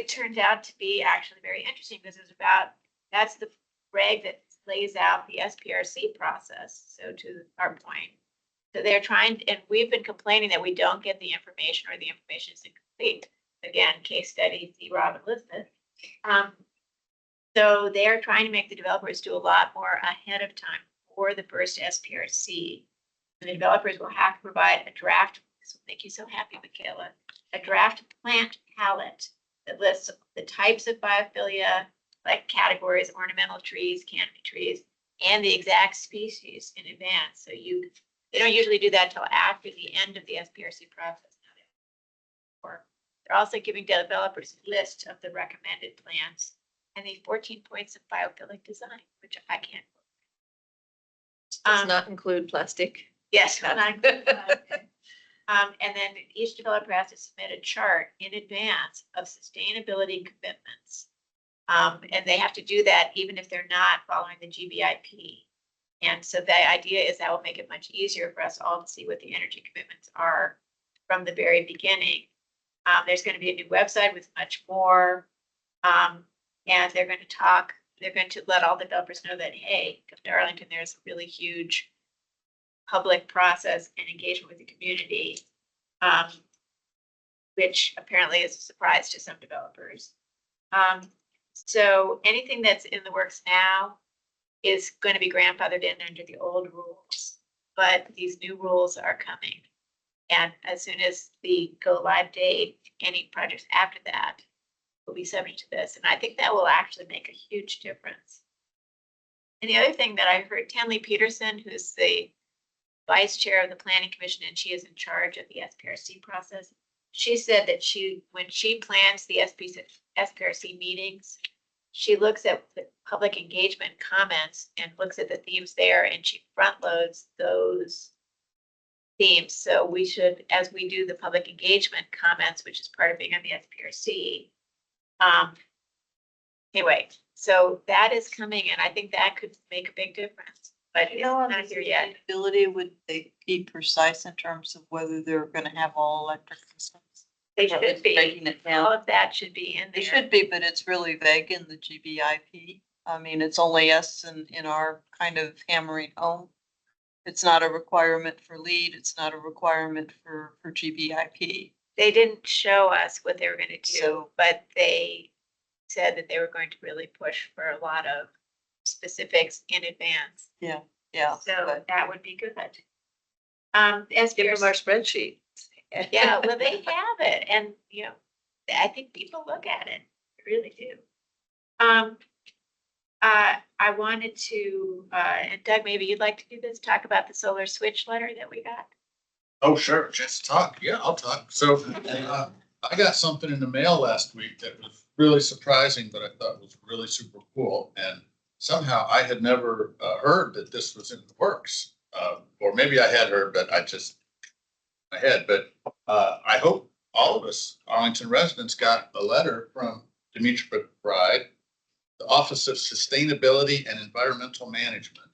turned out to be actually very interesting because it was that's the reg that lays out the SPRC process. So to our point, so they're trying, and we've been complaining that we don't get the information or the information is incomplete. Again, case study, see Rob and Elizabeth. So they are trying to make the developers do a lot more ahead of time for the first SPRC. And the developers will have to provide a draft. This will make you so happy, Michaela. A draft plant palette that lists the types of biophilia, like categories, ornamental trees, canopy trees, and the exact species in advance. So they don't usually do that till after the end of the SPRC process. They're also giving developers a list of the recommended plants and the 14 points of biophilic design, which I can't. Does not include plastic. Yes. Not include plastic. And then each developer has to submit a chart in advance of sustainability commitments. And they have to do that even if they're not following the GBIP. And so the idea is that will make it much easier for us all to see what the energy commitments are from the very beginning. There's going to be a new website with much more. And they're going to let all developers know that, hey, come to Arlington, there's a really huge public process and engagement with the community, which apparently is a surprise to some developers. So anything that's in the works now is going to be grandfathered in under the old rules, but these new rules are coming. And as soon as the go live date, any projects after that will be subject to this. And I think that will actually make a huge difference. And the other thing that I heard, Tanley Peterson, who's the vice chair of the Planning Commission, and she is in charge of the SPRC process. She said that when she plans the SPRC meetings, she looks at the public engagement comments and looks at the themes there, and she front loads those themes. So we should, as we do the public engagement comments, which is part of being on the SPRC. Anyway, so that is coming, and I think that could make a big difference. But it's not here yet. Would they be precise in terms of whether they're gonna have all electric systems? They should be. Breaking it down. All of that should be in there. They should be, but it's really vague in the GBIP. I mean, it's only us in our kind of hammering home. It's not a requirement for LEED. It's not a requirement for GBIP. They didn't show us what they were going to do, So- but they said that they were going to really push for a lot of specifics in advance. Yeah. So but- that would be good. Give them our SPRC, spreadsheet. yeah, well, they have it, and I think people look at it, they really do. I wanted to, and Doug, maybe you'd like to do this, talk about the solar switch letter that we got. Oh, sure, just talk. Yeah, I'll talk. So I got something in the mail last week that was really surprising, but I thought was really super cool. And somehow I had never heard that this was in the works. Or maybe I had heard, but I had. But I hope all of us Arlington residents got a letter from Demetra McBride the Office of Sustainability and Environmental Management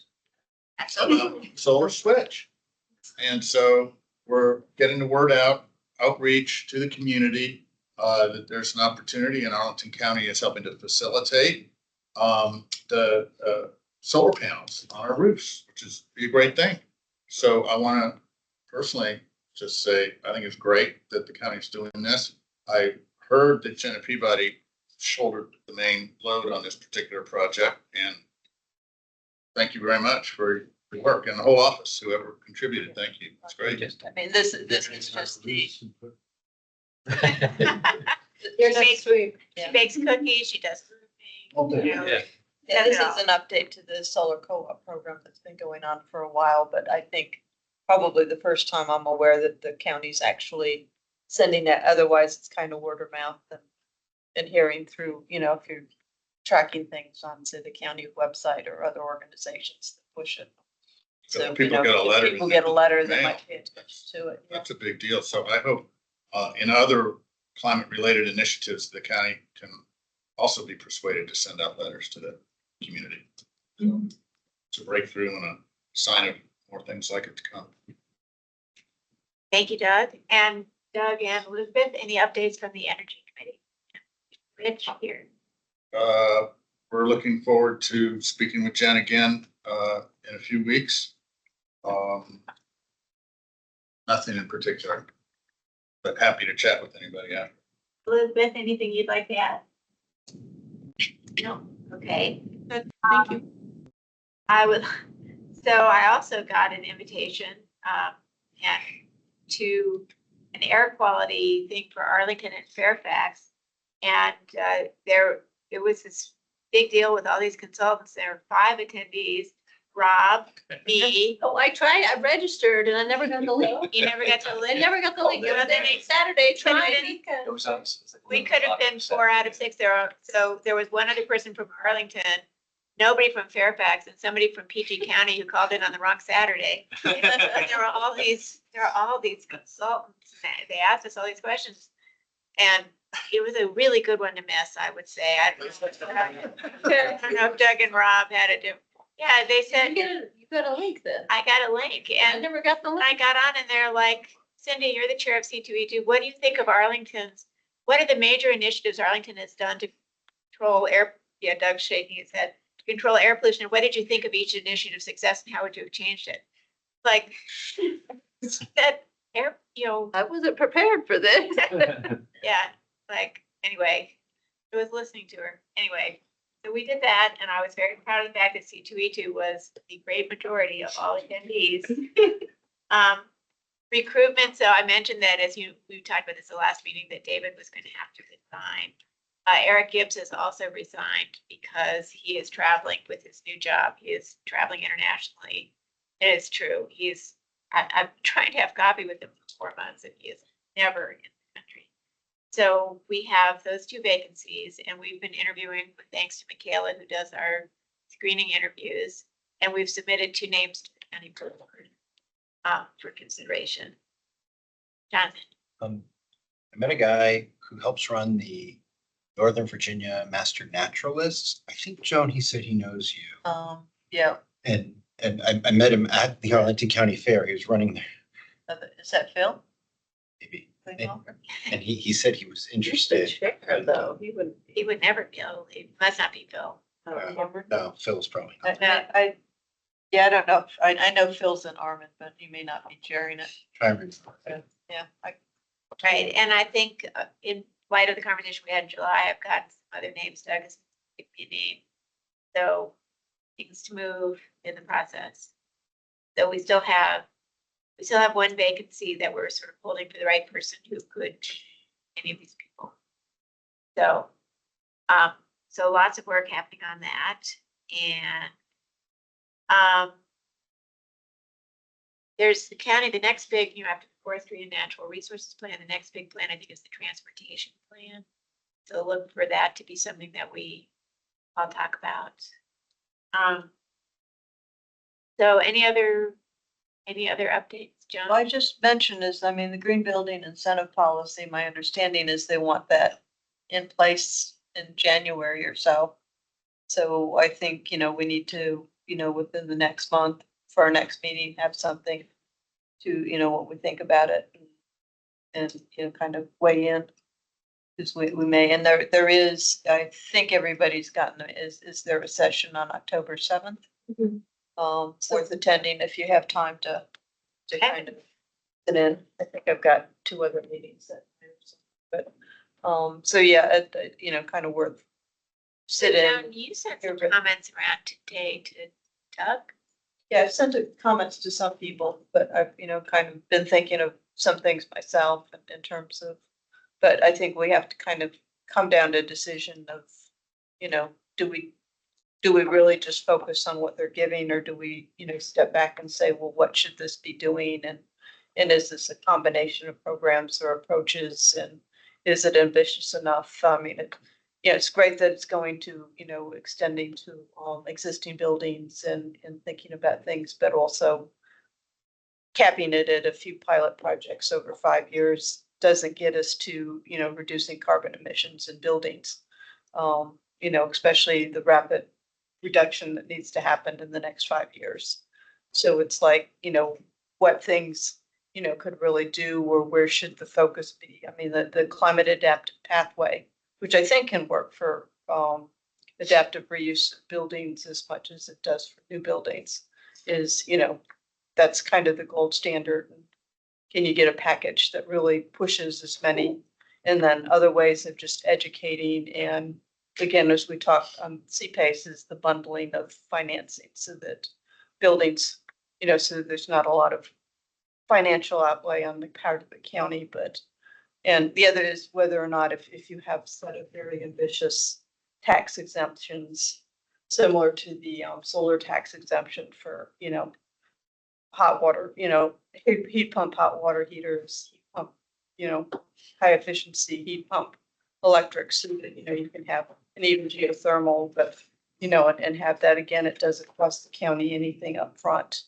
Absolutely. about Solar Switch. And so we're getting the word out, outreach to the community, that there's an opportunity, and Arlington County is helping to facilitate the solar panels on our roofs, which is a great thing. So I want to personally just say, I think it's great that the county's doing this. I heard that Jenna Peabody shouldered the main load on this particular project, and thank you very much for your work, and the whole office, whoever contributed, thank you. It's great. I mean, this is just the. She bakes cookies, she does roofing, you know. Yeah, this is an update to the solar co-op program that's been going on for a while, but I think probably the first time I'm aware that the county's actually sending that. Otherwise, it's kind of word of mouth and hearing through, you know, if you're tracking things on, say, the county website or other organizations that push it. So So, people you know, get a if letter. people get a letter, they Mail. might pay attention to it. Yeah. That's a big deal. So I hope in other climate-related initiatives, the county can also be persuaded to send out letters to the community. So it's a breakthrough and a sign of more things like it to come. Thank you, Doug. And Doug and Elizabeth, any updates from the Energy Committee? Rich here. We're looking forward to speaking with Jen again in a few weeks. Nothing in particular, but happy to chat with anybody after. Elizabeth, anything you'd like to add? No, okay. Good, thank you. I would, so I also got an invitation and to an air quality thing for Arlington and Fairfax. And it was this big deal with all these consultants. There were 5 attendees, Rob, me. Oh, I tried, I registered and I never got the link. You never got to I link. never got the link. It was then a Saturday Could've trying. been- It was on. We could have been 4 out of 6 there. So there was one other person from Arlington, nobody from Fairfax, and somebody from PG County who called in on the wrong Saturday. There were all these consultants. They asked us all these questions. And it was a really good one to miss, I would say. I don't know if Doug and Rob had a different. Yeah, they said. You got a link then. I got a link I and never got the link. I got on and they're like, Cindy, you're the chair of C2E2. What do you think of Arlington's, what are the major initiatives Arlington has done to control air? Yeah, Doug's shaking his head. To control air pollution. What did you think of each initiative's success and how would you have changed it? Like that air, you know. I wasn't prepared for this. Yeah, like, anyway, I was listening to her. Anyway, so we did that, and I was very proud of the fact that C2E2 was the great majority of all attendees. Recruitment, so I mentioned that we talked about this the last meeting, that David was going to have to resign. Eric Gibbs has also resigned because he is traveling with his new job. He is traveling internationally. It is true. I'm trying to have coffee with him for 4 months, and he is never in the country. So we have those 2 vacancies, and we've been interviewing, thanks to Michaela, who does our screening interviews, and we've submitted 2 names to the county board for consideration. Jonathan. I met a guy who helps run the Northern Virginia Master Naturalists. I think, Joan, he said he knows you. Yeah. And I met him at the Arlington County Fair. He was running there, Is that Phil? maybe. Phil? And he said he was interested. Chair though, he wouldn't. He would never be able to leave. Must not be Phil. I don't remember. No, Phil's probably not. Yeah, I don't know. I know Phil's in Armin, but he may not be chairing it. Try and remember. Yeah. Right, and I think in light of the conversation we had in July, I've gotten some other names. Doug has given me a name. So things to move in the process. So we still have 1 vacancy that we're sort of holding for the right person who could any of these people. So, so lots of work happening on that. And there's the county, the next big, after the forestry and natural resources plan, the next big plan, I think, is the transportation plan. So look for that to be something that I'll talk about. So any other updates, John? Well, I just mentioned is, the green building incentive policy, my understanding is they want that in place in January or so. So I think, we need to, within the next month for our next meeting, have something to, what we think about it and, kind of weigh in. Because we may, and there is, I think everybody's gotten, is there a session on October 7th? Worth attending if you have time to kind of sit in. I think I've got 2 other meetings that, but, so yeah, kind of worth sit Now, in. you sent some comments around today to Doug. Yeah, I've sent comments to some people, but I've, kind of been thinking of some things myself in terms of, but I think we have to kind of come down to a decision of, do we really just focus on what they're giving, or do we, step back and say, well, what should this be doing? And is this a combination of programs or approaches? And is it ambitious enough? I mean, it's great that it's going to, extending to existing buildings and thinking about things, but also capping it at a few pilot projects over 5 years doesn't get us to, reducing carbon emissions in buildings. Especially the rapid reduction that needs to happen in the next 5 years. So it's like, what things, could really do, or where should the focus be? I mean, the climate adaptive pathway, which I think can work for adaptive reuse of buildings as much as it does for new buildings, is, that's kind of the gold standard. Can you get a package that really pushes as many? And then other ways of just educating. And again, as we talked on CPACE, is the bundling of financing so that buildings, so that there's not a lot of financial outlay on the part of the county, and the other is whether or not if you have set of very ambitious tax exemptions, similar to the solar tax exemption for, hot water, heat pump hot water heaters, heat pump, high efficiency heat pump electrics, so that, you can have, and even geothermal, but, and have that again, it does across the county, anything up front.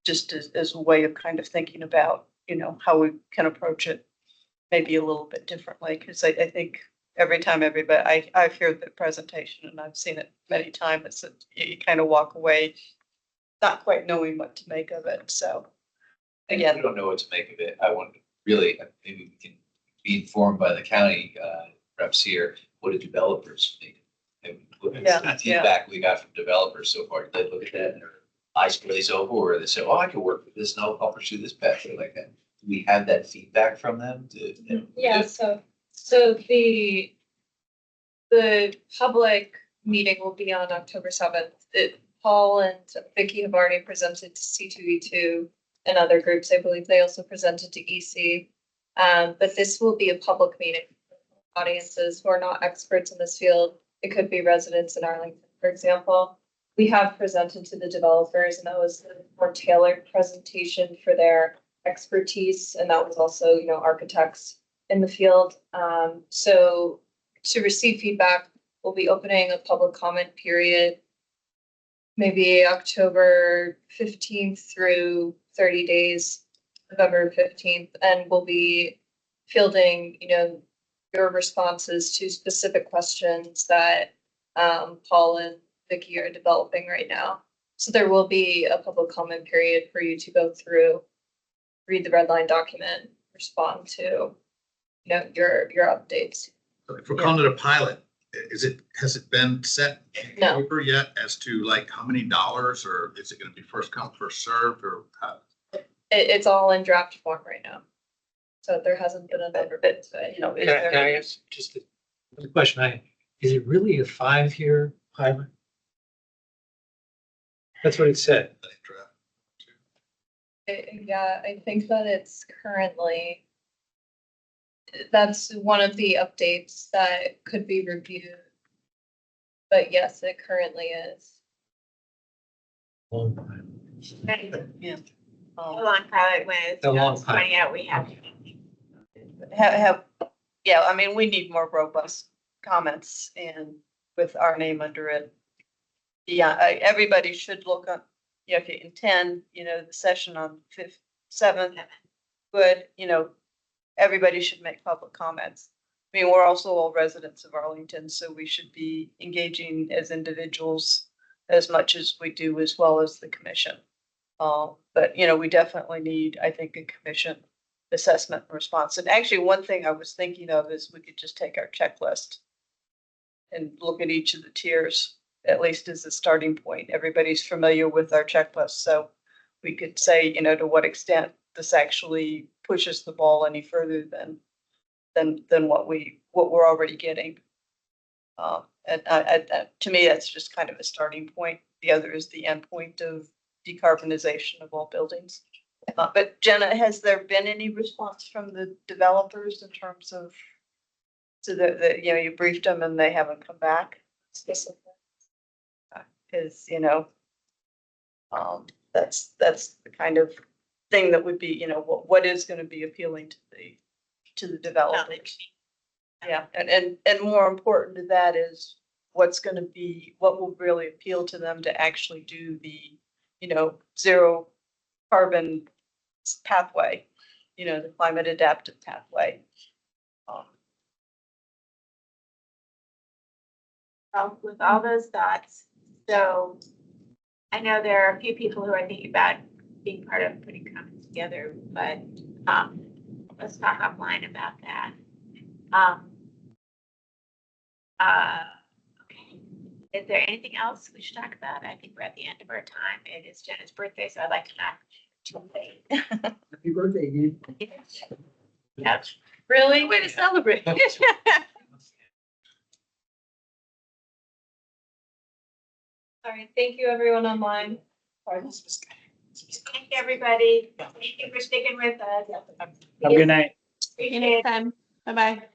Just as a way of kind of thinking about, how we can approach it maybe a little bit differently. Because I think every time I've heard the presentation and I've seen it many times, it's that you kind of walk away not quite knowing what to make of it. So again, We don't know what to make of it. I want really, maybe we can be informed by the county reps here. What do developers think? And look at the feedback we got from developers so far. Did they look at that and their eyes glaze over, or they say, "Oh, I can work with this, and I'll pursue this pathway like that." Do we have that feedback from them? Yeah, so the public meeting will be on October 7th. Paul and Vicky have already presented to C2E2 and other groups. I believe they also presented to EC. But this will be a public meeting. Audiences who are not experts in this field. It could be residents in Arlington, for example. We have presented to the developers, and that was a more tailored presentation for their expertise. And that was also, architects in the field. So to receive feedback, we'll be opening a public comment period, maybe October 15th through 30 days, November 15th, and we'll be fielding, your responses to specific questions that Paul and Vicky are developing right now. So there will be a public comment period for you to go through, read the red line document, respond to, your updates. If we're calling it a pilot, has it been set in No. paper yet as to like how many dollars, or is it gonna be first come, first served, or how? It's all in draft form right now. So there hasn't been another bit, is Can I there? ask just the question is it really a 5-year pilot? That's what it said. Yeah, I think that it's currently, that's one of the updates that could be reviewed. But yes, it currently is. Long pilot. yeah. A long pilot with, A long pilot. finding out we have. Yeah, I mean, we need more robust comments and with our name under it. Yeah, everybody should look up, if you intend, the session on 7th, good, everybody should make public comments. I mean, we're also all residents of Arlington, so we should be engaging as individuals as much as we do as well as the commission. But, you know, we definitely need, I think, a commission assessment and response. And actually, one thing I was thinking of is we could just take our checklist and look at each of the tiers, at least as a starting point. Everybody's familiar with our checklist, so we could say, you know, to what extent this actually pushes the ball any further than what we're already getting. To me, that's just kind of a starting point. The other is the end point of decarbonization of all buildings. But Jenna, has there been any response from the developers in terms of, so that, you know, you briefed them and they haven't come back? Because, you know, that's the kind of thing that would be, you know, what is going to be appealing to the developers. Yeah, and more important to that is what will really appeal to them to actually do the, you know, zero carbon pathway, you know, the climate adaptive pathway. With all those thoughts, so I know there are a few people who are thinking about being part of putting comments together, but let's talk offline about that. Okay. Is there anything else we should talk about? I think we're at the end of our time. It is Jenna's birthday, so I'd like to not too late. Happy birthday, Eve. Yep. Really? Way to celebrate. All right, thank you, everyone online. Thank you, everybody. Thank you for sticking with us. Have a good night. Appreciate it. Anytime. Bye-bye.